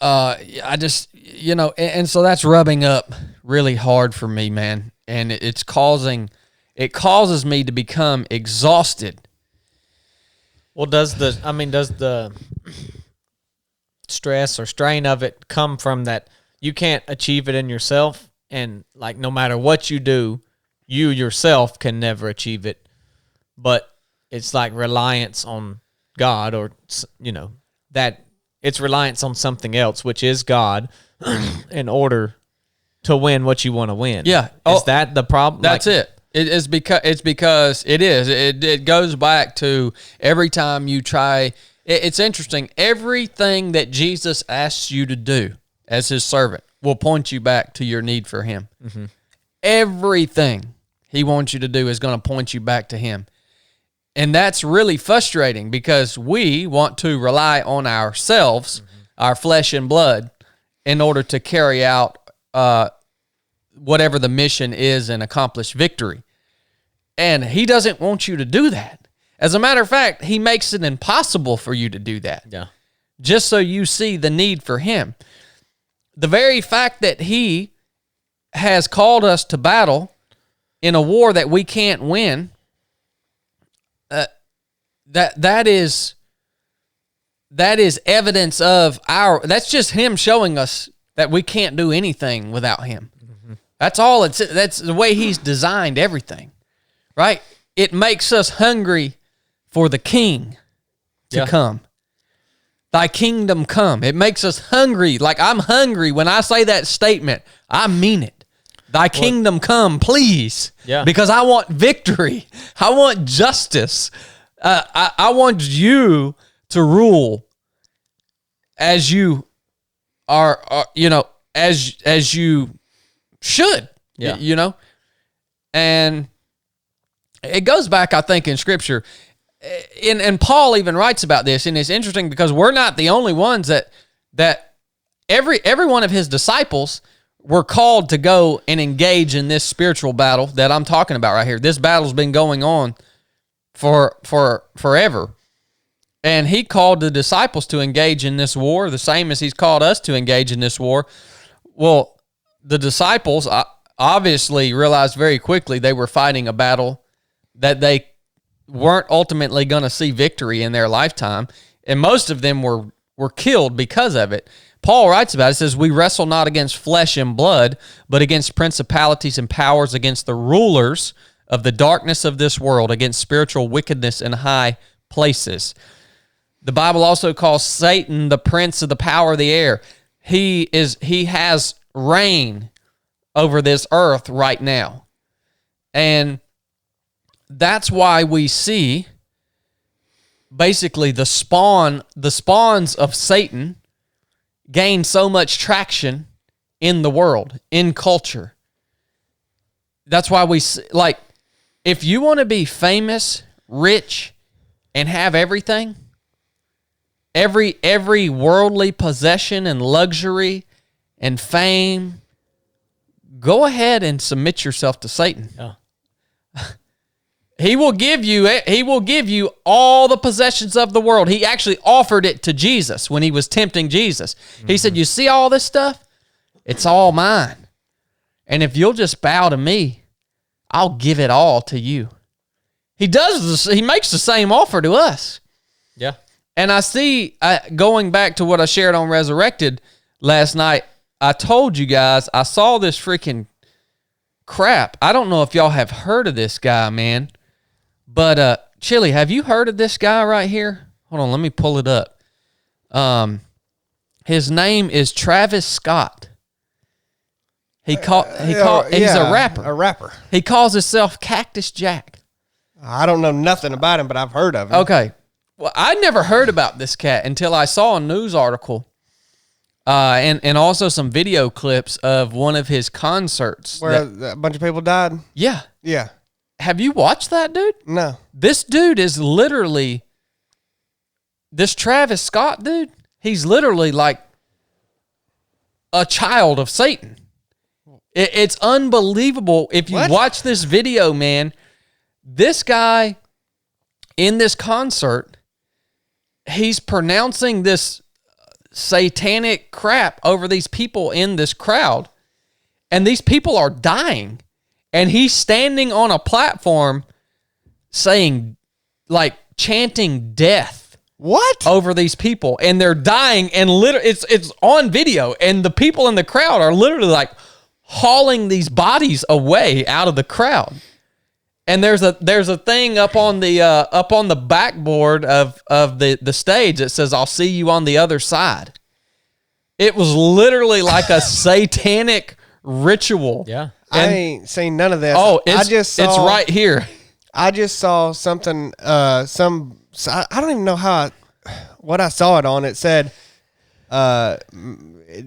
I just, and so that's rubbing up really hard for me, man. And it causes me to become exhausted. Well, does the stress or strain of it come from that you can't achieve it in yourself, and like no matter what you do, you yourself can never achieve it, but it's like reliance on God, or that it's reliance on something else, which is God, in order to win what you want to win. Yeah, is that the problem? That's it. It's because it is. It goes back to every time you try. It's interesting. Everything that Jesus asks you to do as his servant will point you back to your need for him. Mm-hmm. Everything he wants you to do is going to point you back to him. And that's really frustrating because we want to rely on ourselves, our flesh and blood, in order to carry out whatever the mission is and accomplish victory. And he doesn't want you to do that. As a matter of fact, he makes it impossible for you to do that. Yeah. Just so you see the need for him. The very fact that he has called us to battle in a war that we can't win, that is evidence of that's just him showing us that we can't do anything without him. Mm-hmm. That's the way he's designed everything, right? It makes us hungry for the king to come. Thy kingdom come. It makes us hungry. Like I'm hungry when I say that statement. I mean it. Thy kingdom come, please. Yeah. Because I want victory. I want justice. I want you to rule as you are as you should. Yeah. And it goes back, I think, in Scripture. And Paul even writes about this, and it's interesting because we're not the only ones that every one of his disciples were called to go and engage in this spiritual battle that I'm talking about right here. This battle's been going on for forever. And he called the disciples to engage in this war, the same as he's called us to engage in this war. Well, the disciples obviously realized very quickly they were fighting a battle that they weren't ultimately going to see victory in their lifetime, and most of them were killed because of it. Paul writes about it, says, we wrestle not against flesh and blood, but against principalities and powers, against the rulers of the darkness of this world, against spiritual wickedness in high places. The Bible also calls Satan the prince of the power of the air. He has reign over this earth right now. And that's why we see basically the spawns of Satan gain so much traction in the world, in culture. That's why we like, if you want to be famous, rich, and have everything, every worldly possession and luxury and fame, go ahead and submit yourself to Satan. Yeah. He will give you all the possessions of the world. He actually offered it to Jesus when he was tempting Jesus. Mm-hmm. He said, you see all this stuff? It's all mine. And if you'll just bow to me, I'll give it all to you. He does this. He makes the same offer to us. Yeah. And I see, going back to what I shared on Resurrected last night, I told you guys, I saw this freaking crap. I don't know if y'all have heard of this guy, man. But, Chili, have you heard of this guy right here? hold on, let me pull it up. His name is Travis Scott. He's a rapper. A rapper. He calls himself Cactus Jack. I don't know nothing about him, but I've heard of him. Okay. Well, I never heard about this cat until I saw a news article and also some video clips of one of his concerts. Where a bunch of people died? Yeah. Yeah. Have you watched that, dude? No. This dude is literally, this Travis Scott dude, he's literally like a child of Satan. It's unbelievable. If you watch this video, man, this guy in this concert, he's pronouncing this satanic crap over these people in this crowd, and these people are dying, and he's standing on a platform saying, like, chanting death. What? Over these people, and they're dying, and literally it's on video, and the people in the crowd are literally like hauling these bodies away out of the crowd. And there's a thing up on the backboard of the stage that says, "I'll see you on the other side." It was literally like a satanic ritual. Yeah. I ain't seen none of this. Oh, it's right here. I just saw something, I don't even know what I saw it on. It said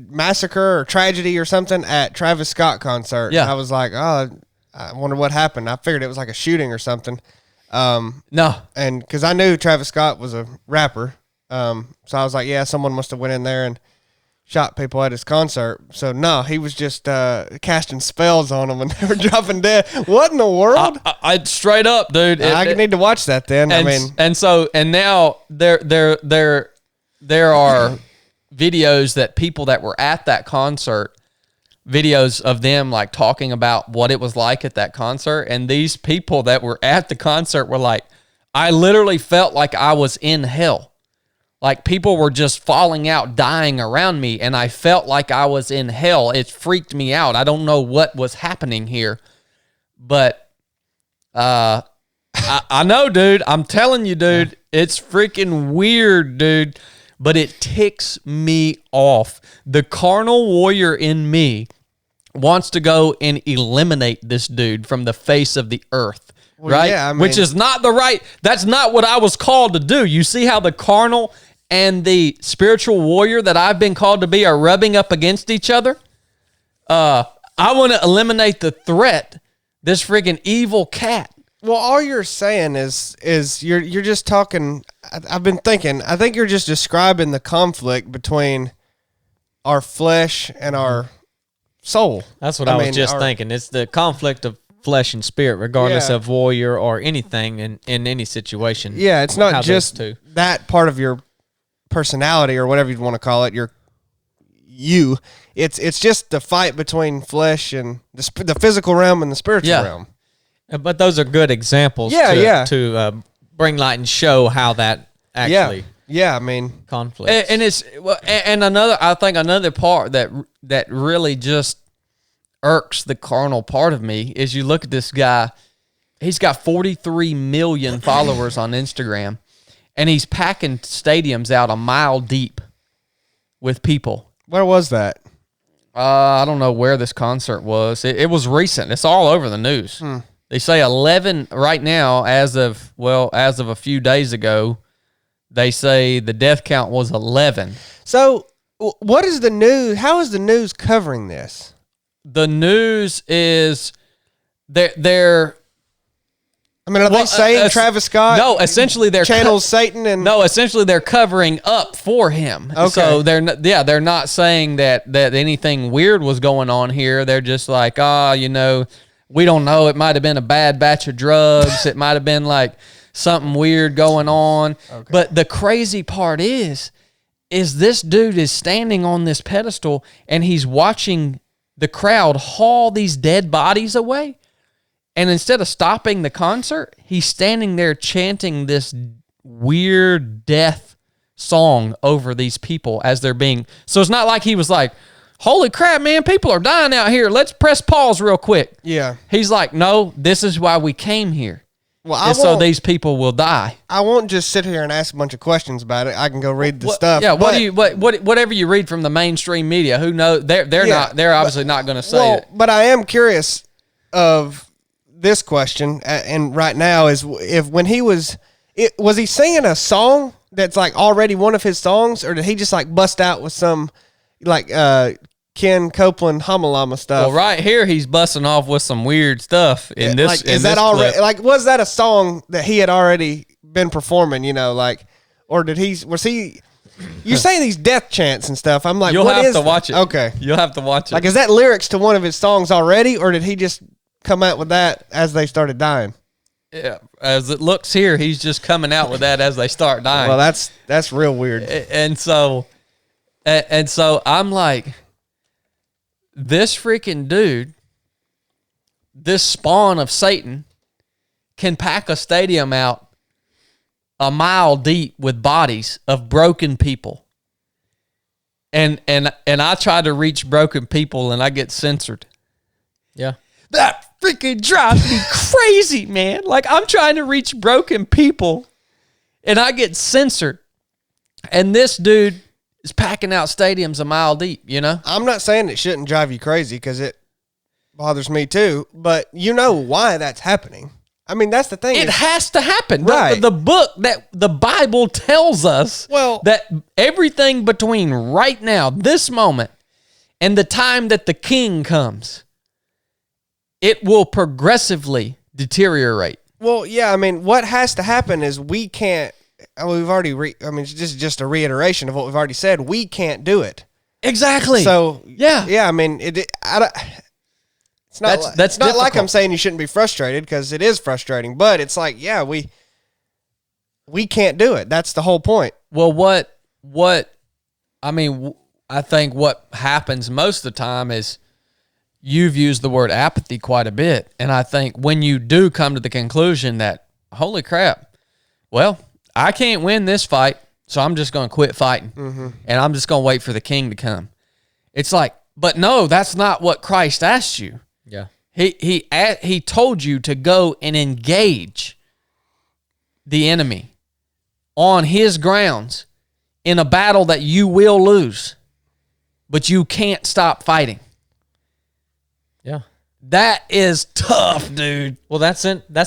massacre or tragedy or something at Travis Scott concert. Yeah. I was like, oh, I wonder what happened. I figured it was like a shooting or something. No. And because I knew Travis Scott was a rapper. So I was like, yeah, someone must have went in there and shot people at his concert. So no, he was just casting spells on them and they were dropping dead. What in the world? I straight up, dude. I need to watch that then. And now there are videos that people that were at that concert, videos of them like talking about what it was like at that concert, and these people that were at the concert were like, I literally felt like I was in hell. Like people were just falling out, dying around me, and I felt like I was in hell. It freaked me out. I don't know what was happening here, but I know, dude. I'm telling you, dude, it's freaking weird, dude. But it ticks me off. The carnal warrior in me wants to go and eliminate this dude from the face of the earth, right? Yeah, which is not that's not what I was called to do. You see how the carnal and the spiritual warrior that I've been called to be are rubbing up against each other? I want to eliminate the threat, this friggin' evil cat. Well, all you're saying is you're just talking. I've been thinking. I think you're just describing the conflict between our flesh and our soul. That's what I was just thinking. It's the conflict of flesh and spirit, regardless of warrior or anything in any situation. Yeah, it's not just that part of your personality or whatever you'd want to call it. It's just the fight between flesh and the physical realm and the spiritual realm. But those are good examples to bring light and show how that actually conflicts. And it's another part that really just irks the carnal part of me is you look at this guy, he's got 43 million followers on Instagram, and he's packing stadiums out a mile deep with people. Where was that? I don't know where this concert was. It was recent. It's all over the news. They say 11 right now, as of a few days ago, they say the death count was 11. So what is the news? How is the news covering this? The news is they're I mean, are they saying Travis Scott? No, essentially they're channels Satan and essentially they're covering up for him. Okay. So they're not saying that anything weird was going on here. They're just like, we don't know. It might have been a bad batch of drugs. It might have been like something weird going on. Okay. But the crazy part is this dude is standing on this pedestal and he's watching the crowd haul these dead bodies away. And instead of stopping the concert, he's standing there chanting this weird death song over these people as they're being... So it's not like he was like, holy crap, man, people are dying out here. Let's press pause real quick. Yeah. He's like, no, this is why we came here. Well, so these people will die. I won't just sit here and ask a bunch of questions about it. I can go read the stuff. Yeah, whatever you read from the mainstream media, who knows? They're obviously not going to say it. But I am curious of this question, and right now is when he was he singing a song that's like already one of his songs, or did he just like bust out with some like Ken Copeland Hamalama stuff? Well, right here he's busting off with some weird stuff in this. Like, is that already like, was that a song that he had already been performing? You know, like, or was he? You're saying these death chants and stuff. I'm like, you'll have to watch it. Okay, you'll have to watch it. Like, is that lyrics to one of his songs already, or did he just come out with that as they started dying? Yeah, as it looks here, he's just coming out with that as they start dying. Well, that's real weird. And so I'm like, this freaking dude, this spawn of Satan, can pack a stadium out a mile deep with bodies of broken people. And I try to reach broken people and I get censored. Yeah. That freaking drives me crazy, man. Like, I'm trying to reach broken people and I get censored. And this dude is packing out stadiums a mile deep, you know? I'm not saying it shouldn't drive you crazy, because it bothers me too, but you know why that's happening. I mean, that's the thing. It has to happen. Right. The book, that the Bible tells us that everything between right now, this moment, and the time that the king comes, it will progressively deteriorate. Well, yeah, I mean, what has to happen is we can't, we've already, it's just a reiteration of what we've already said. We can't do it. Exactly. So, yeah, I mean, it's not, that's not like I'm saying you shouldn't be frustrated, because it is frustrating, but it's like, yeah, we can't do it. That's the whole point. Well, I think what happens most of the time is you've used the word apathy quite a bit. And I think when you do come to the conclusion that, holy crap, well, I can't win this fight, so I'm just going to quit fighting. Mm-hmm. And I'm just going to wait for the king to come. It's like, but no, that's not what Christ asked you. Yeah. He told you to go and engage the enemy on his grounds in a battle that you will lose, but you can't stop fighting. Yeah. That is tough, dude. Well, that's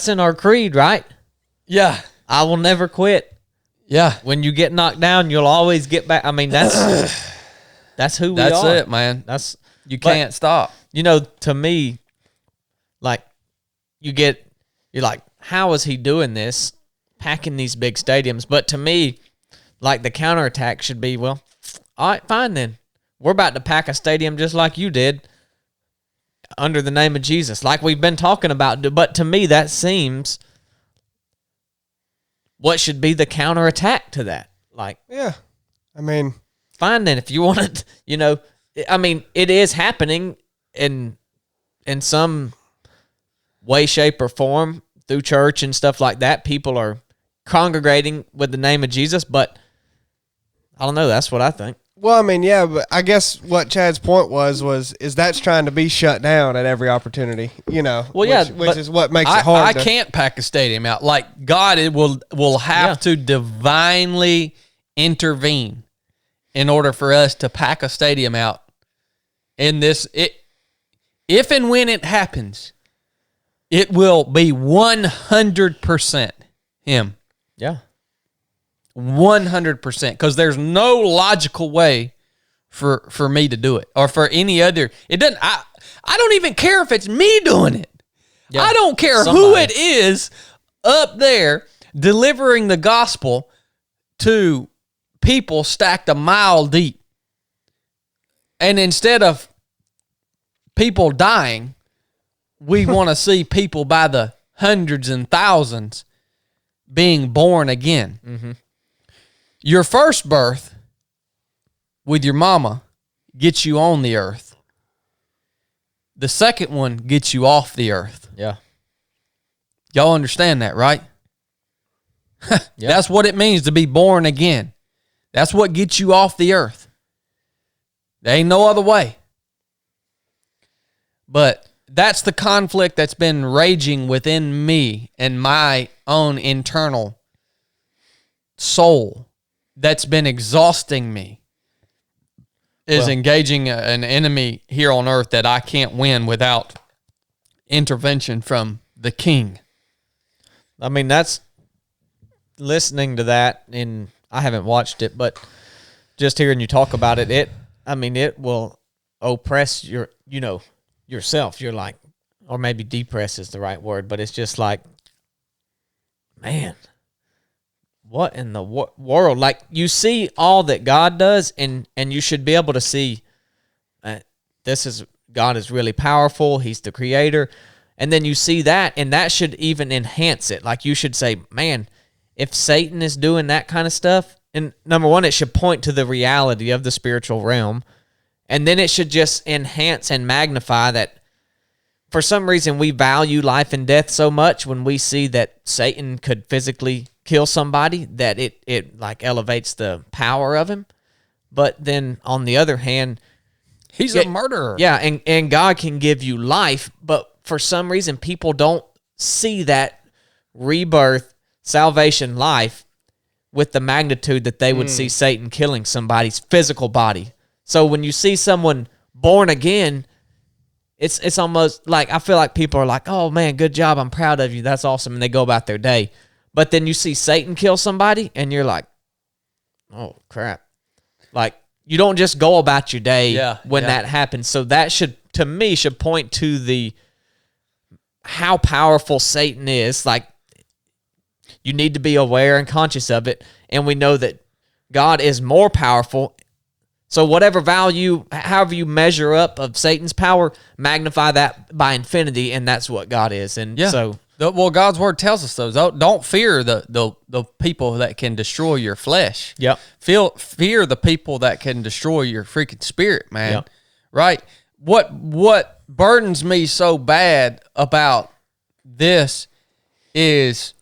in our creed, right? Yeah. I will never quit. Yeah. When you get knocked down, you'll always get back. I mean, that's who we are. That's it, man. You can't stop. You know, to me, like, you're like, how is he doing this, packing these big stadiums? But to me, like, the counterattack should be, well, all right, fine then. We're about to pack a stadium just like you did under the name of Jesus, like we've been talking about. But to me, that seems what should be the counterattack to that. Like, yeah, I mean, fine then, if you want it, you know, I mean, it is happening in some way, shape, or form through church and stuff like that. People are congregating with the name of Jesus, but I don't know. That's what I think. Well, I mean, yeah, but I guess what Chad's point was that's trying to be shut down at every opportunity, you know. Well, which is what makes it hard. I can't pack a stadium out. Like, God will have to divinely intervene in order for us to pack a stadium out. In this, if and when it happens, it will be 100% him. Yeah. 100%, because there's no logical way for me to do it, or for any other. It doesn't. I don't even care if it's me doing it. Yeah, I don't care who it is up there delivering the gospel to people stacked a mile deep. And instead of people dying, we want to see people by the hundreds and thousands being born again. Mm-hmm. Your first birth with your mama gets you on the earth. The second one gets you off the earth. Yeah. Y'all understand that, right? Yeah. That's what it means to be born again. That's what gets you off the earth. There ain't no other way. But that's the conflict that's been raging within me and my own internal soul that's been exhausting me is engaging an enemy here on earth that I can't win without intervention from the King. I mean, that's listening to that, and I haven't watched it, but just hearing you talk about it, it will oppress yourself. You're like, or maybe depress is the right word, but it's just like, man, what in the world? Like, you see all that God does, and you should be able to see God is really powerful. He's the creator. And then you see that, and that should even enhance it. Like, you should say, man, if Satan is doing that kind of stuff, and number one, it should point to the reality of the spiritual realm. And then it should just enhance and magnify that. For some reason, we value life and death so much when we see that Satan could physically kill somebody, that it like elevates the power of him. But then on the other hand, he's a murderer. Yeah, and God can give you life, but for some reason people don't see that rebirth, salvation, life with the magnitude that they would see Satan killing somebody's physical body. So when you see someone born again, it's almost like, I feel like people are like, oh man, good job, I'm proud of you, that's awesome, and they go about their day. But then you see Satan kill somebody, and you're like, oh crap. Like, you don't just go about your day when that happens. So that should point to how powerful Satan is. Like, you need to be aware and conscious of it. And we know that God is more powerful. So whatever value, however you measure up of Satan's power, magnify that by infinity, and that's what God is. And so, well, God's word tells us those. Don't fear the people that can destroy your flesh. Yep. Fear the people that can destroy your freaking spirit, man. Yep. Right? What burdens me so bad about this is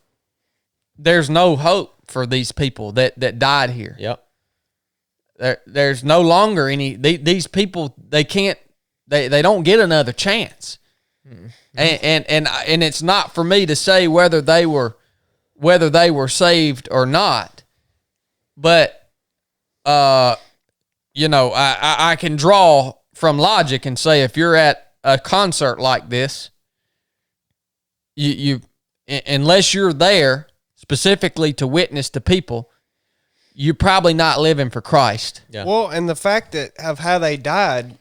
there's no hope for these people that died here. Yep. There's no longer any. These people, they don't get another chance. Mm-hmm. And it's not for me to say whether they were saved or not, but I can draw from logic and say, if you're at a concert like this, you unless you're there specifically to witness to people, you're probably not living for Christ. Yeah. Well, and the fact of how they died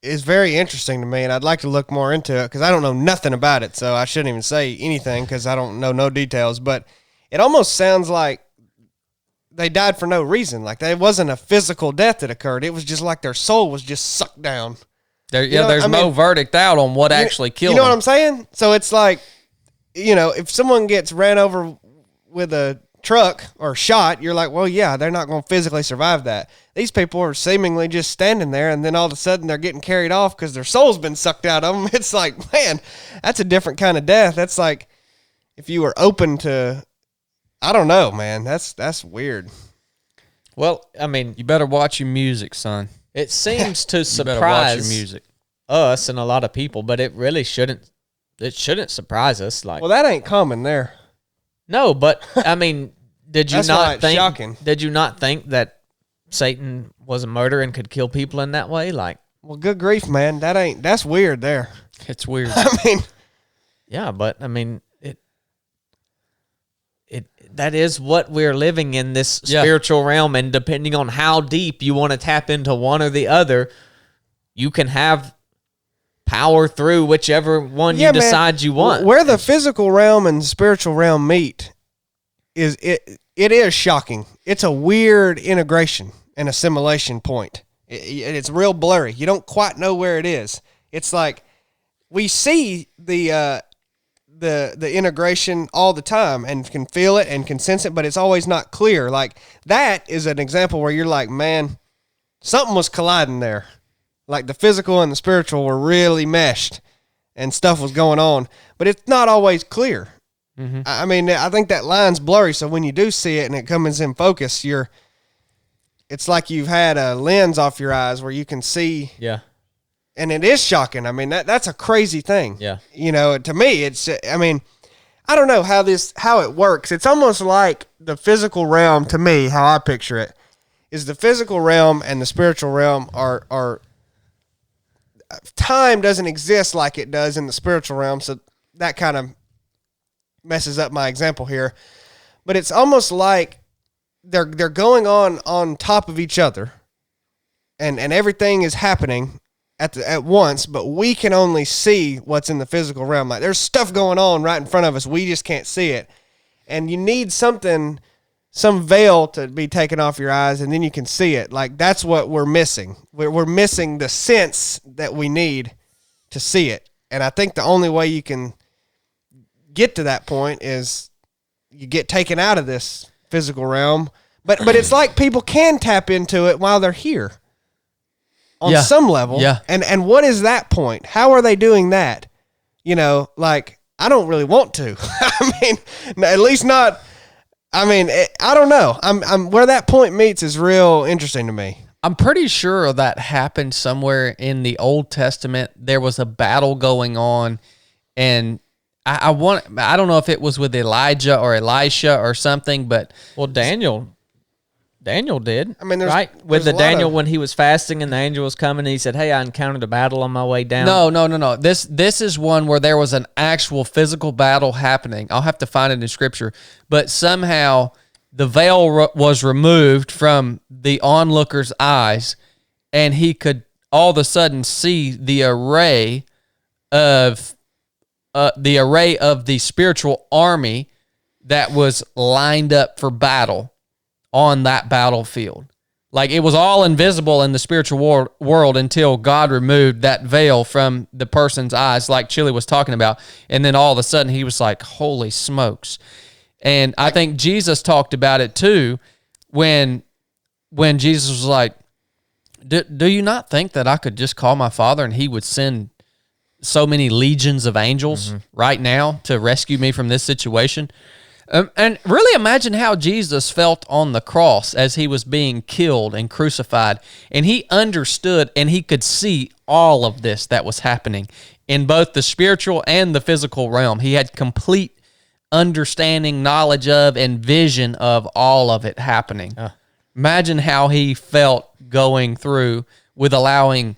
is very interesting to me, and I'd like to look more into it because I don't know nothing about it, so I shouldn't even say anything because I don't know no details. But it almost sounds like they died for no reason. Like, there wasn't a physical death that occurred. It was just like their soul was just sucked down. There's no verdict out on what actually killed them. You know what I'm saying? So it's like, if someone gets ran over with a truck or shot, you're like, well, yeah, they're not going to physically survive that. These people are seemingly just standing there, and then all of a sudden they're getting carried off because their soul's been sucked out of them. It's like, man, that's a different kind of death. That's like if you were open to, I don't know, man. That's weird. Well, I mean, you better watch your music, son. It seems to surprise watch your music. Us and a lot of people, but it really shouldn't. It shouldn't surprise us. Like, well, that ain't common there. No, but I mean, did you That's not why it's think? shocking. Did you not think that Satan was a murderer and could kill people in that way? Like, well, good grief, man. That's weird there. It's weird. I mean, yeah, but I mean, that is what we're living in, this spiritual realm, and depending on how deep you want to tap into one or the other, you can have power through whichever one you decide you want. Where the physical realm and spiritual realm meet is it is shocking. It's a weird integration and assimilation point. It's real blurry. You don't quite know where it is. It's like we see the integration all the time and can feel it and can sense it, but it's always not clear. Like, that is an example where you're like, man, something was colliding there. Like, the physical and the spiritual were really meshed and stuff was going on, but it's not always clear. Mm-hmm. I mean, I think that line's blurry, so when you do see it and it comes in focus, it's like you've had a lens off your eyes where you can see And it is shocking. I mean, that's a crazy thing. Yeah. You know, to me, it's, I mean, I don't know how it works. It's almost like the physical realm, to me, how I picture it, is the physical realm and the spiritual realm are time doesn't exist like it does in the spiritual realm. So that kind of messes up my example here. But it's almost like they're going on top of each other, and everything is happening at once, but we can only see what's in the physical realm. Like there's stuff going on right in front of us. We just can't see it. And you need some veil to be taken off your eyes, and then you can see it. Like that's what we're missing. We're missing the sense that we need to see it. And I think the only way you can get to that point is you get taken out of this physical realm. But it's like people can tap into it while they're here. On some level. Yeah. And what is that point? How are they doing that? You know, like, I don't really want to. I mean, at least not, I mean, I don't know. I'm where that point meets is real interesting to me. I'm pretty sure that happened somewhere in the Old Testament. There was a battle going on, and I don't know if it was with Elijah or Elisha or something, but well, Daniel did. I mean, right with the Daniel when he was fasting and the angel was coming, and he said, "Hey, I encountered a battle on my way down." No. This is one where there was an actual physical battle happening. I'll have to find it in Scripture, but somehow the veil was removed from the onlooker's eyes, and he could all of a sudden see the array of the spiritual army that was lined up for battle on that battlefield. Like it was all invisible in the spiritual world until God removed that veil from the person's eyes, like Chili was talking about. And then all of a sudden he was like, holy smokes. And I think Jesus talked about it too when Jesus was like, do you not think that I could just call my Father and he would send so many legions of angels right now to rescue me from this situation? And really imagine how Jesus felt on the cross as he was being killed and crucified. And he understood and he could see all of this that was happening in both the spiritual and the physical realm. He had complete understanding, knowledge of, and vision of all of it happening. Imagine how he felt going through with allowing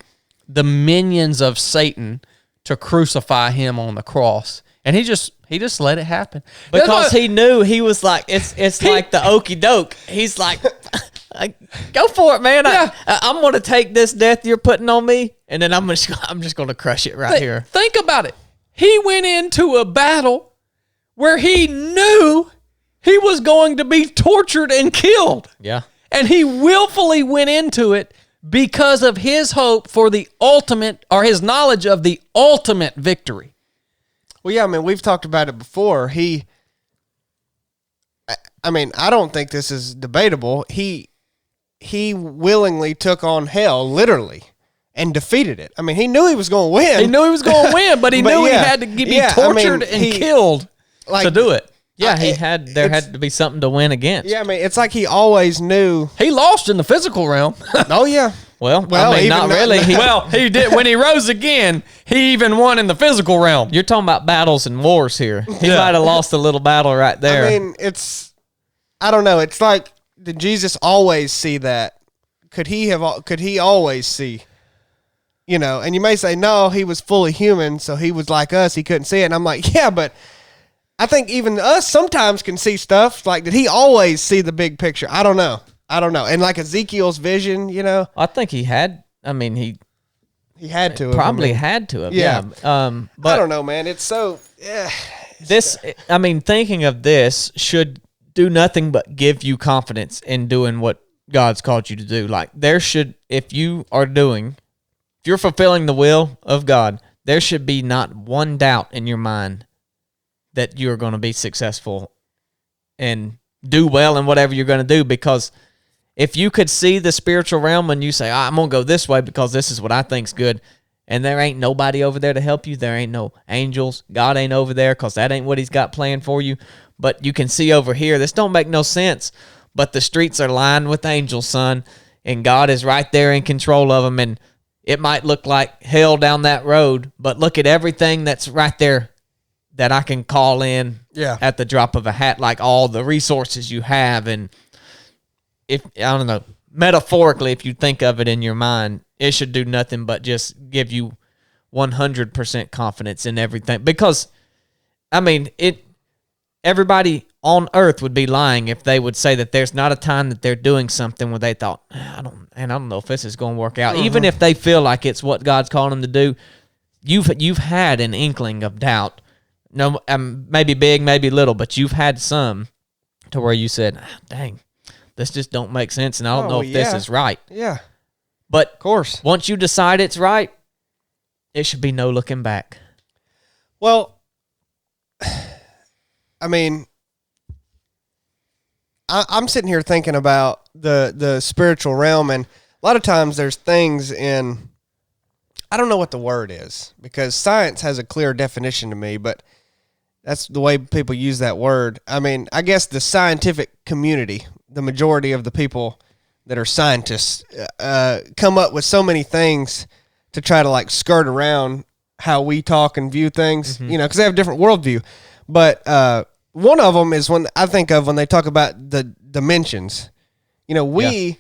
the minions of Satan to crucify him on the cross. And he just let it happen. Because he knew, he was like, it's like the okie doke. He's like, go for it, man. Yeah. I'm going to take this death you're putting on me, and then I'm just going to crush it right here. Think about it. He went into a battle where he knew he was going to be tortured and killed. Yeah. And he willfully went into it because of his hope for the ultimate, or his knowledge of the ultimate victory. Well, yeah, I mean, we've talked about it before. I don't think this is debatable. He willingly took on hell, literally, and defeated it. I mean, he knew he was going to win. He knew he was going to win, but he knew he had to be tortured and killed to do it. Yeah, there had to be something to win against. Yeah, I mean, it's like he always knew. He lost in the physical realm. Oh, yeah. Well, I mean, not really. He did. When he rose again, he even won in the physical realm. You're talking about battles and wars here. He might have lost a little battle right there. I mean, I don't know. It's like, did Jesus always see that? Could he always see? You know, and you may say, no, he was fully human, so he was like us. He couldn't see it. And I'm like, yeah, but I think even us sometimes can see stuff. Like, did he always see the big picture? I don't know. And like Ezekiel's vision, you know, I think he had. I mean, he had to. Probably had to have. Yeah. But I don't know, man. It's so. Yeah. Thinking of this should do nothing but give you confidence in doing what God's called you to do. Like if you're fulfilling the will of God, there should be not one doubt in your mind that you're going to be successful and do well in whatever you're going to do. Because if you could see the spiritual realm and you say, I'm going to go this way because this is what I think's good, and there ain't nobody over there to help you, there ain't no angels, God ain't over there because that ain't what he's got planned for you, but you can see over here, this don't make no sense, but the streets are lined with angels, son, and God is right there in control of them, and it might look like hell down that road, but look at everything that's right there that I can call in at the drop of a hat, like all the resources you have. And if, I don't know, metaphorically, if you think of it in your mind, it should do nothing but just give you 100% confidence in everything. Because, I mean, everybody on earth would be lying if they would say that there's not a time that they're doing something where they thought, I don't know if this is going to work out. Even if they feel like it's what God's calling them to do, you've had an inkling of doubt. No, maybe big, maybe little, but you've had some to where you said, dang, this just don't make sense, and I don't know if this is right. Yeah. But of course, once you decide it's right, it should be no looking back. Well, I mean, I'm sitting here thinking about the spiritual realm, and a lot of times there's things in, I don't know what the word is, because science has a clear definition to me, but that's the way people use that word. I mean, I guess the scientific community, the majority of the people that are scientists, come up with so many things to try to like skirt around how we talk and view things, you know, because they have a different worldview. But one of them is when I think of when they talk about the dimensions. You know, we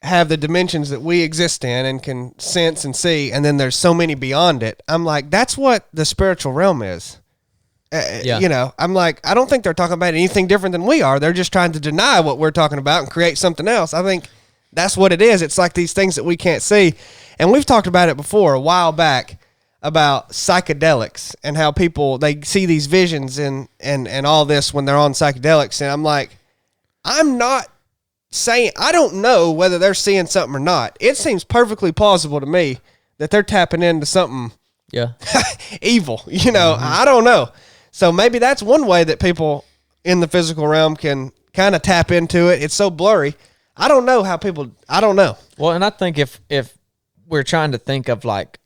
have the dimensions that we exist in and can sense and see, and then there's so many beyond it. I'm like, that's what the spiritual realm is. You know, I'm like, I don't think they're talking about anything different than we are. They're just trying to deny what we're talking about and create something else. I think that's what it is. It's like these things that we can't see. And we've talked about it before a while back about psychedelics and how people, they see these visions and all this when they're on psychedelics. And I'm like, I'm not saying, I don't know whether they're seeing something or not. It seems perfectly plausible to me that they're tapping into something evil. You know, I don't know. So maybe that's one way that people in the physical realm can kind of tap into it. It's so blurry. I don't know how people, I don't know. Well, and I think if we're trying to think of like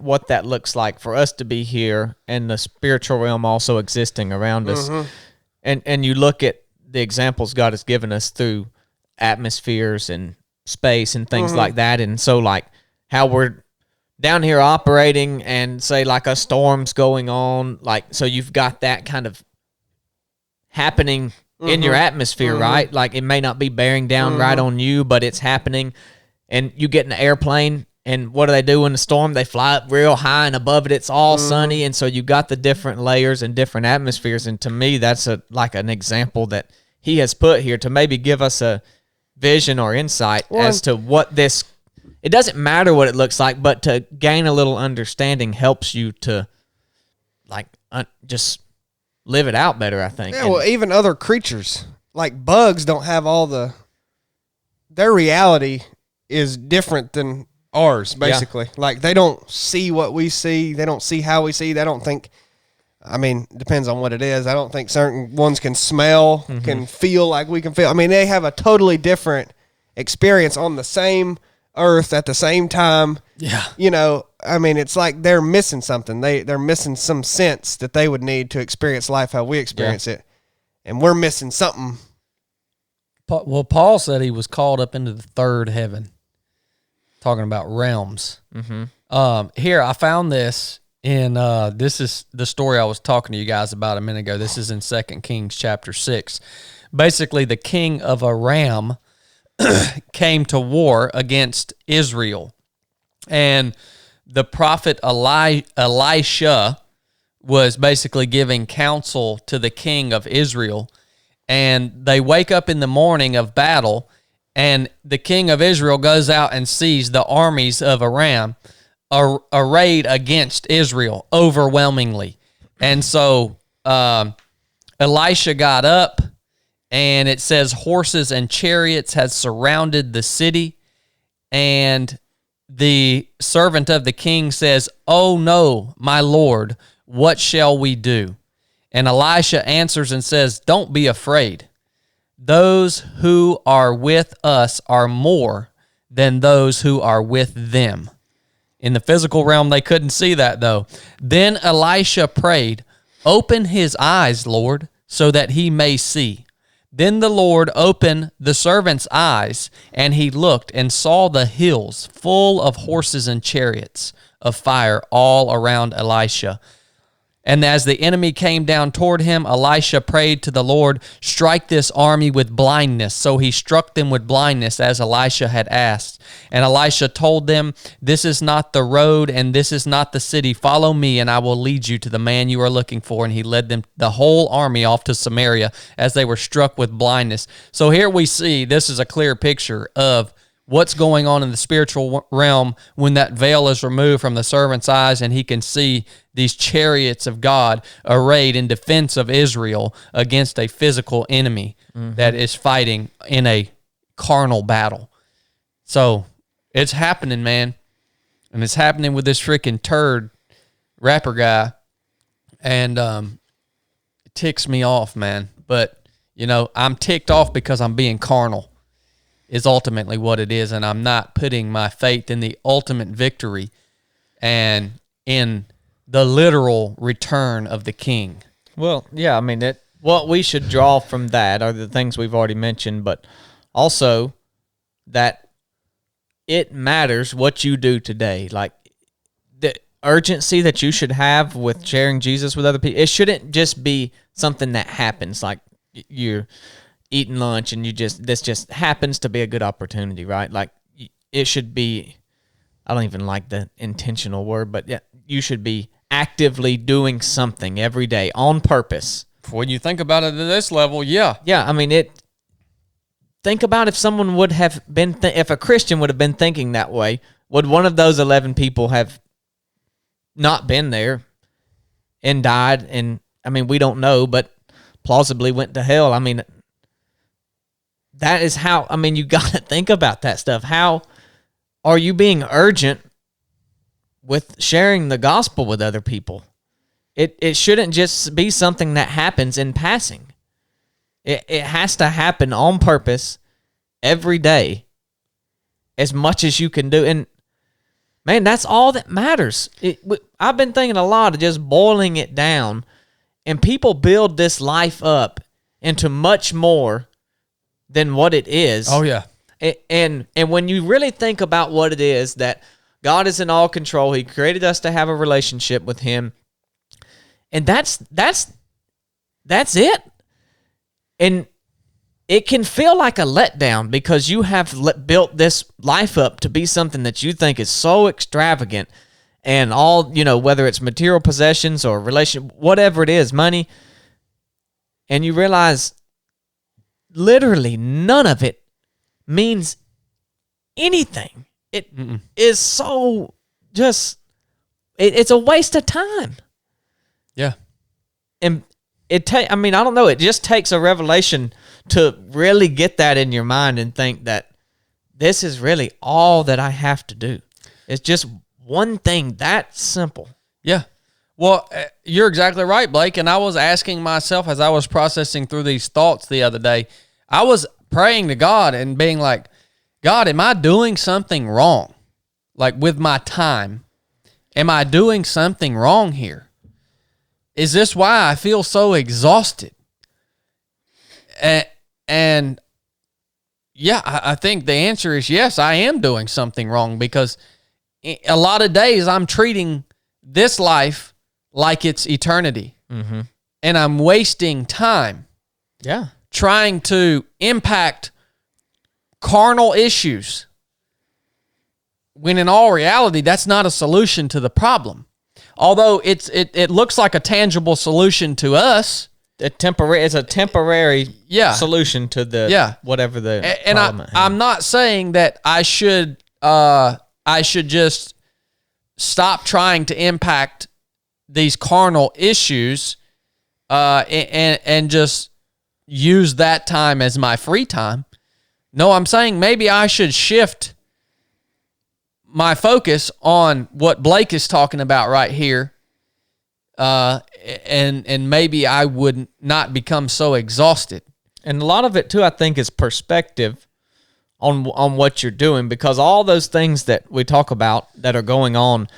what that looks like for us to be here and the spiritual realm also existing around us, and you look at the examples God has given us through atmospheres and space and things like that, and so like how we're down here operating and say like a storm's going on, like, so you've got that kind of happening in your atmosphere, right? Like it may not be bearing down right on you, but it's happening. And you get in an airplane, and what do they do in the storm? They fly up real high, and above it, it's all sunny. And so you got the different layers and different atmospheres. And to me, that's like an example that he has put here to maybe give us a vision or insight as to what this, it doesn't matter what it looks like, but to gain a little understanding helps you to like just live it out better, I think. Yeah, well, even other creatures, like bugs, don't have all their reality is different than ours, basically. Like they don't see what we see. They don't see how we see. They don't think, I mean, depends on what it is. I don't think certain ones can smell, can feel like we can feel. I mean, they have a totally different experience on the same earth at the same time. Yeah. You know, I mean, it's like they're missing something. They're missing some sense that they would need to experience life how we experience it. And we're missing something. Well, Paul said he was called up into the third heaven, talking about realms. Here, I found this in, this is the story I was talking to you guys about a minute ago. This is in 2 Kings chapter 6. Basically, the king of Aram came to war against Israel. And the prophet Elisha was basically giving counsel to the king of Israel. And they wake up in the morning of battle, and the king of Israel goes out and sees the armies of Aram arrayed against Israel overwhelmingly. And so Elisha got up, and it says horses and chariots had surrounded the city, and the servant of the king says, "Oh no, my lord, what shall we do?" And Elisha answers and says, "Don't be afraid. Those who are with us are more than those who are with them." In the physical realm, they couldn't see that, though. Then Elisha prayed, "Open his eyes, Lord, so that he may see." Then the Lord opened the servant's eyes, and he looked and saw the hills full of horses and chariots of fire all around Elisha. And as the enemy came down toward him, Elisha prayed to the Lord, strike this army with blindness. So he struck them with blindness as Elisha had asked. And Elisha told them, this is not the road and this is not the city. Follow me and I will lead you to the man you are looking for. And he led them, the whole army, off to Samaria as they were struck with blindness. So here we see, this is a clear picture of what's going on in the spiritual realm when that veil is removed from the servant's eyes and he can see these chariots of God arrayed in defense of Israel against a physical enemy that is fighting in a carnal battle. So it's happening, man. And it's happening with this freaking turd rapper guy. And it ticks me off, man. But, you know, I'm ticked off because I'm being carnal is ultimately what it is. And I'm not putting my faith in the ultimate victory and in the literal return of the King. Well, yeah, I mean, what we should draw from that are the things we've already mentioned, but also that it matters what you do today. Like the urgency that you should have with sharing Jesus with other people, it shouldn't just be something that happens, like you're eating lunch and this just happens to be a good opportunity, right? Like it should be, I don't even like the intentional word, but yeah, you should be actively doing something every day on purpose. When you think about it at this level, yeah. Yeah, I mean, think about if someone would have been, if a Christian would have been thinking that way, would one of those 11 people have not been there and died? And, I mean, we don't know, but plausibly went to hell. I mean, that is how, I mean, you got to think about that stuff. How are you being urgent with sharing the gospel with other people? It shouldn't just be something that happens in passing. It has to happen on purpose every day as much as you can do. And, man, that's all that matters. I've been thinking a lot of just boiling it down, and people build this life up into much more than what it is. Oh, yeah. And when you really think about what it is, that God is in all control. He created us to have a relationship with Him. And that's it. And it can feel like a letdown because you have built this life up to be something that you think is so extravagant and all, you know, whether it's material possessions or whatever it is, money, and you realize literally none of it means anything. It is so just, it's a waste of time. Yeah. And I mean, I don't know, it just takes a revelation to really get that in your mind and think that this is really all that I have to do. It's just one thing that simple. Yeah. Well, you're exactly right, Blake. And I was asking myself as I was processing through these thoughts the other day, I was praying to God and being like, God, am I doing something wrong? Like with my time, am I doing something wrong here? Is this why I feel so exhausted? And yeah, I think the answer is yes, I am doing something wrong because a lot of days I'm treating this life like it's eternity. Mm-hmm. And I'm wasting time. Yeah. Trying to impact carnal issues when in all reality, that's not a solution to the problem. Although it looks like a tangible solution to us. It's a temporary solution to the whatever the problem. I'm not saying that I should just stop trying to impact these carnal issues and just use that time as my free time. No, I'm saying maybe I should shift my focus on what Blake is talking about right here, and maybe I would not become so exhausted. And a lot of it too, I think, is perspective on what you're doing, because all those things that we talk about that are going on,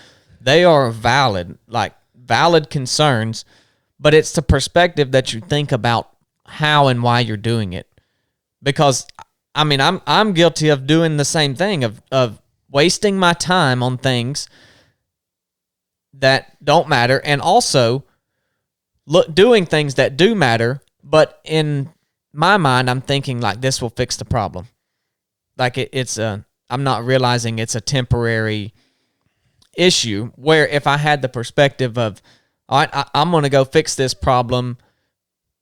they are valid concerns, but it's the perspective that you think about how and why you're doing it. Because I mean, I'm guilty of doing the same thing, of wasting my time on things that don't matter, and also doing things that do matter, but in my mind, I'm thinking like this will fix the problem. Like I'm not realizing it's a temporary issue, where if I had the perspective of, all right, I'm going to go fix this problem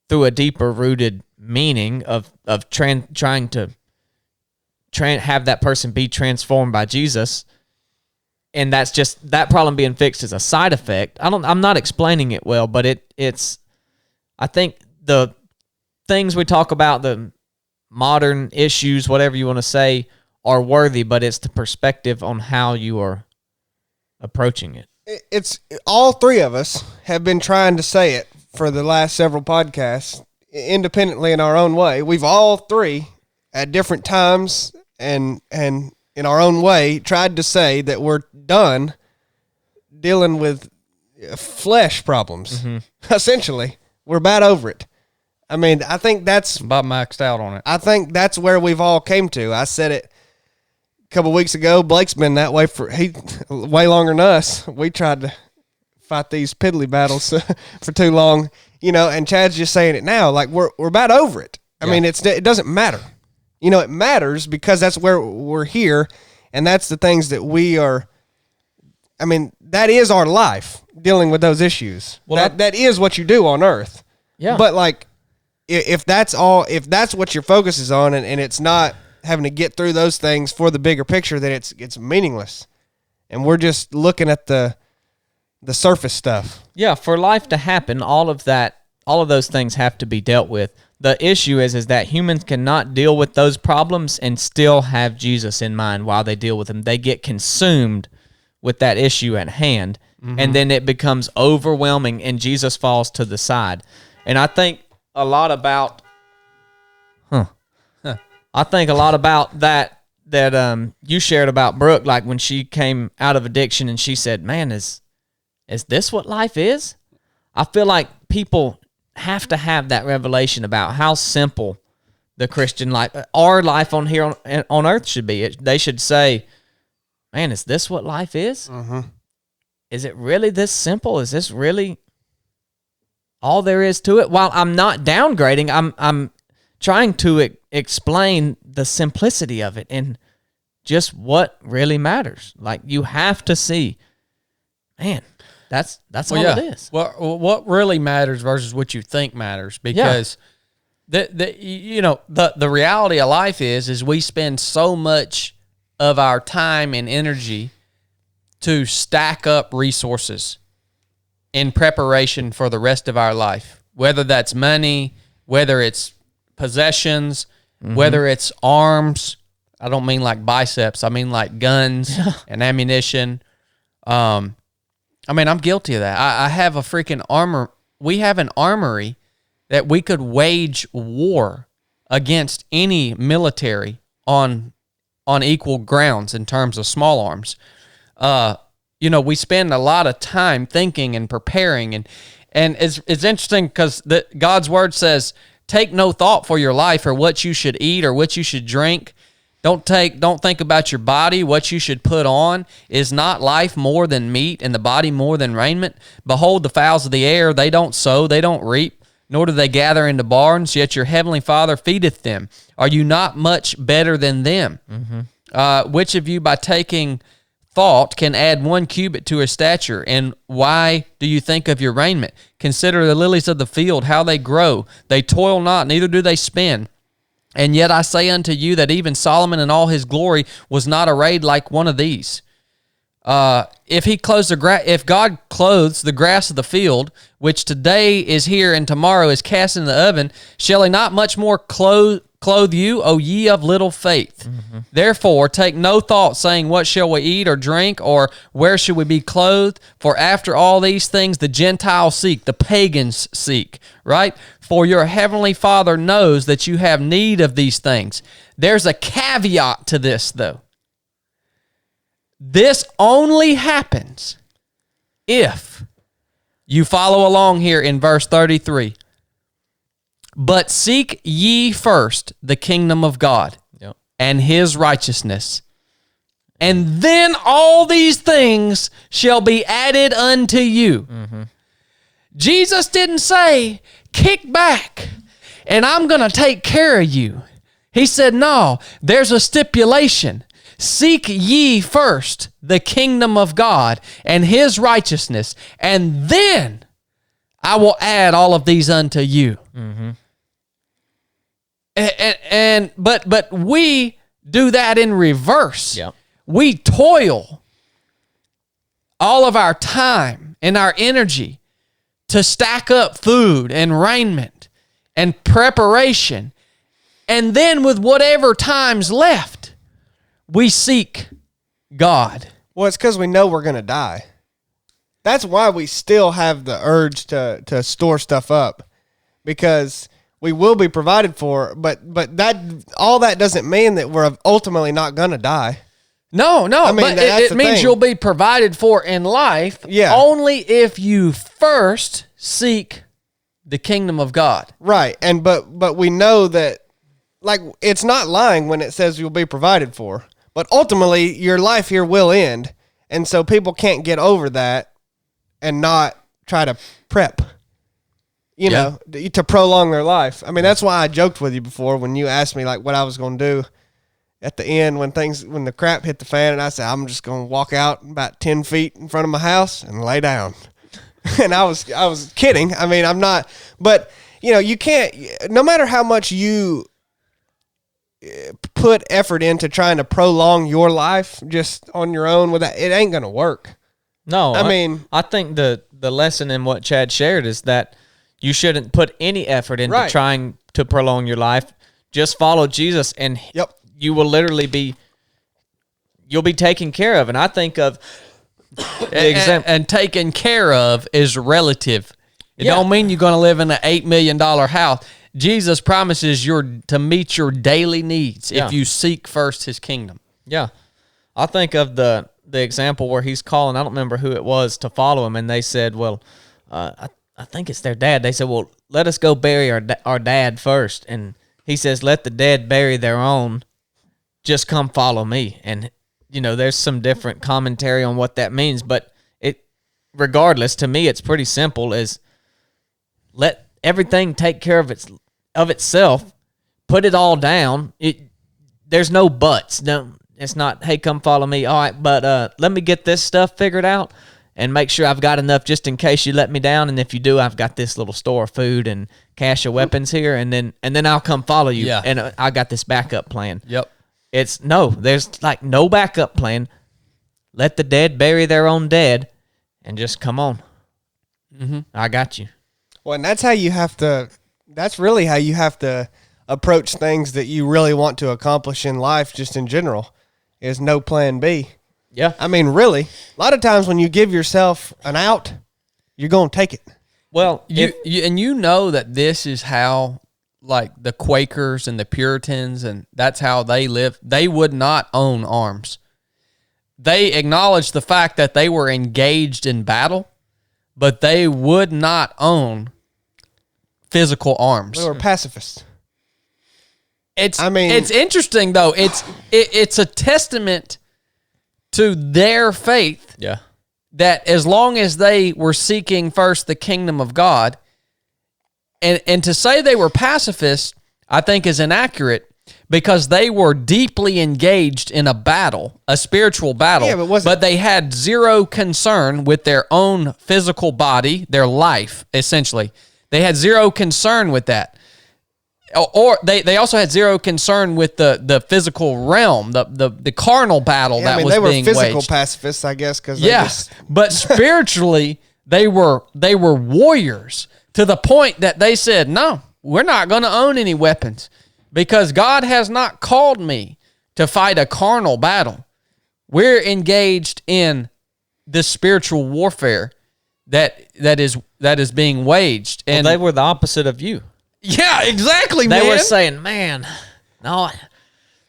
through a deeper rooted meaning of trying to have that person be transformed by Jesus, and that's just that problem being fixed is a side effect. I'm not explaining it well, but it's I think the things we talk about, the modern issues, whatever you want to say, are worthy, but it's the perspective on how you are approaching it. It's all three of us have been trying to say it for the last several podcasts independently in our own way. We've all three at different times and in our own way tried to say that we're done dealing with flesh problems. Mm-hmm. Essentially, we're about over it. I mean, I think that's about maxed out on it. I think that's where we've all came to. I said it a couple weeks ago. Blake's been that way for way longer than us. We tried to fight these piddly battles for too long, and Chad's just saying it now. Like we're about over it. I mean, it doesn't matter. It matters because that's where we're here, and that's the things that we are. I mean, that is our life, dealing with those issues. Well, that is what you do on earth. Yeah. But like, if that's what your focus is on, and it's not having to get through those things for the bigger picture, then it's meaningless. And we're just looking at the surface stuff. Yeah, for life to happen, all of those things have to be dealt with. The issue is that humans cannot deal with those problems and still have Jesus in mind while they deal with them. They get consumed with that issue at hand, and then it becomes overwhelming, and Jesus falls to the side. And I think a lot about that you shared about Brooke, like when she came out of addiction and she said, man, is this what life is? I feel like people have to have that revelation about how simple the Christian life, our life on here on earth should be. They should say, man, is this what life is? Mm-hmm. Is it really this simple? Is this really all there is to it? While I'm not downgrading, I'm trying to explain the simplicity of it and just what really matters. Like, you have to see, man, that's all it is. Well, what really matters versus what you think matters, because the reality of life is we spend so much of our time and energy to stack up resources in preparation for the rest of our life, whether that's money, whether it's possessions, whether it's arms. I don't mean like biceps. I mean like guns and ammunition. I mean, I'm guilty of that. I have a freaking armor. We have an armory that we could wage war against any military on equal grounds in terms of small arms. We spend a lot of time thinking and preparing, and it's interesting because God's word says, take no thought for your life or what you should eat or what you should drink. Don't think about your body, what you should put on. Is not life more than meat, and the body more than raiment? Behold the fowls of the air, they don't sow, they don't reap, nor do they gather into barns, yet your heavenly Father feedeth them. Are you not much better than them? Mm-hmm. Which of you by taking thought can add 1 cubit to his stature? And why do you think of your raiment? Consider the lilies of the field, how they grow. They toil not, neither do they spin. And yet I say unto you that even Solomon in all his glory was not arrayed like one of these. If God clothes the grass of the field, which today is here and tomorrow is cast in the oven, shall he not much more clothe you, O ye of little faith? Mm-hmm. Therefore take no thought, saying, what shall we eat or drink, or where should we be clothed? For after all these things the Gentiles seek, the pagans seek, right? For your heavenly Father knows that you have need of these things. There's a caveat to this, though. This only happens if you follow along here in verse 33. But seek ye first the kingdom of God and his righteousness. And then all these things shall be added unto you. Mm-hmm. Jesus didn't say, kick back and I'm going to take care of you. He said, no, there's a stipulation. Seek ye first the kingdom of God and his righteousness, and then I will add all of these unto you. Mm-hmm. But we do that in reverse. Yep. We toil all of our time and our energy to stack up food and raiment and preparation. And then with whatever time's left, we seek God. Well, it's because we know we're going to die. That's why we still have the urge to store stuff up, because we will be provided for, but that all that doesn't mean that we're ultimately not going to die. No, I mean, but it means you'll be provided for in life only if you first seek the kingdom of God. Right, and but we know that, like, it's not lying when it says you'll be provided for, but ultimately your life here will end, and so people can't get over that and not try to prep, you know, to prolong their life. I mean, that's why I joked with you before when you asked me, like, what I was going to do at the end when the crap hit the fan, and I said, I'm just going to walk out about 10 feet in front of my house and lay down. And I was kidding. I mean, I'm not, but you know, you can't, no matter how much you put effort into trying to prolong your life just on your own with that, it ain't going to work. No, I think the lesson in what Chad shared is that you shouldn't put any effort into trying to prolong your life. Just follow Jesus, and you will literally you'll be taken care of. And I think of the example. And taken care of is relative. It don't mean you're going to live in an $8 million house. Jesus promises to meet your daily needs if you seek first his kingdom. Yeah. I think of the example where he's calling, I don't remember who it was, to follow him, and they said, well, I think it's their dad. They said, well, let us go bury our dad first. And he says, let the dead bury their own. Just come follow me. And, you know, there's some different commentary on what that means. But regardless, to me, it's pretty simple, is let everything take care of itself. Put it all down. There's no buts. No, it's not, hey, come follow me. All right, but let me get this stuff figured out and make sure I've got enough just in case you let me down. And if you do, I've got this little store of food and cache of weapons here, and then I'll come follow you. Yeah. And I got this backup plan. Yep. There's like no backup plan. Let the dead bury their own dead and just come on. Mm-hmm. I got you. Well, and that's really how you have to approach things that you really want to accomplish in life, just in general, is no plan B. Yeah. I mean, really, a lot of times when you give yourself an out, you're going to take it. Well, you know that this is how, like, the Quakers and the Puritans, and that's how they live. They would not own arms. They acknowledged the fact that they were engaged in battle, but they would not own physical arms. They were pacifists. It's interesting, though. It's a testament to their faith. Yeah. That as long as they were seeking first the kingdom of God, and to say they were pacifists, I think is inaccurate, because they were deeply engaged in a battle, a spiritual battle, but they had zero concern with their own physical body, their life, essentially. They had zero concern with that. Or they also had zero concern with the physical realm, the carnal battle that was being waged. They were physical pacifists, I guess, because but spiritually they were warriors, to the point that they said, "No, we're not going to own any weapons, because God has not called me to fight a carnal battle. We're engaged in this spiritual warfare that is being waged." And they were the opposite of you. Yeah, exactly, man. They were saying, man, no,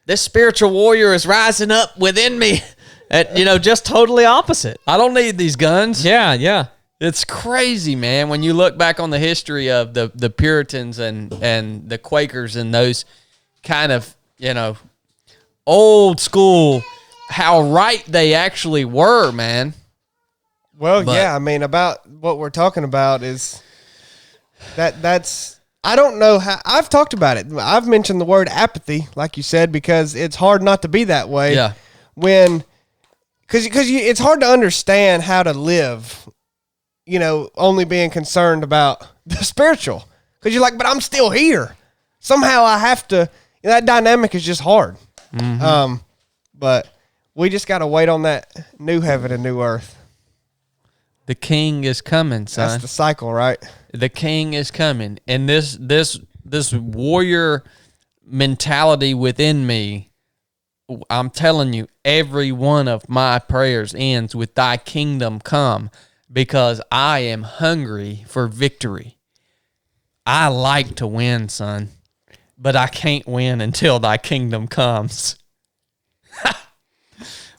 this spiritual warrior is rising up within me. Just totally opposite. I don't need these guns. Yeah. It's crazy, man. When you look back on the history of the Puritans and the Quakers and those kind of, old school, how right they actually were, man. Well, yeah, I mean, about what we're talking about is that's I don't know how. I've talked about it. I've mentioned the word apathy, like you said, because it's hard not to be that way. Yeah. Because it's hard to understand how to live, only being concerned about the spiritual. Because you're like, but I'm still here. Somehow I have to. That dynamic is just hard. Mm-hmm. But we just got to wait on that new heaven and new earth. The king is coming, son. That's the cycle, right? The king is coming. And this warrior mentality within me, I'm telling you, every one of my prayers ends with thy kingdom come, because I am hungry for victory. I like to win, son, but I can't win until thy kingdom comes.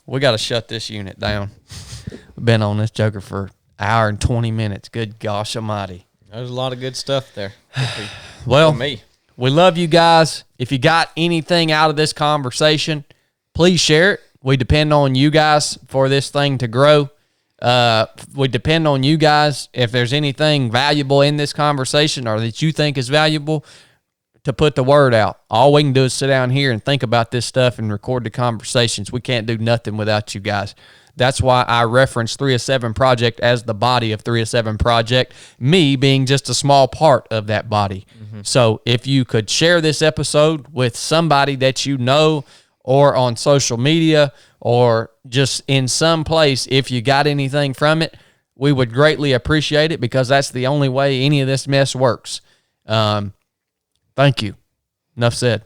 We got to shut this unit down. We've been on this joker for an hour and 20 minutes. Good gosh almighty. There's a lot of good stuff there. Well, for me. We love you guys. If you got anything out of this conversation, please share it. We depend on you guys for this thing to grow. We depend on you guys. If there's anything valuable in this conversation or that you think is valuable, to put the word out. All we can do is sit down here and think about this stuff and record the conversations. We can't do nothing without you guys. That's why I reference 3 of 7 Project as the body of 3 of 7 Project, me being just a small part of that body. Mm-hmm. So if you could share this episode with somebody that you know, or on social media, or just in some place, if you got anything from it, we would greatly appreciate it, because that's the only way any of this mess works. Thank you. Enough said.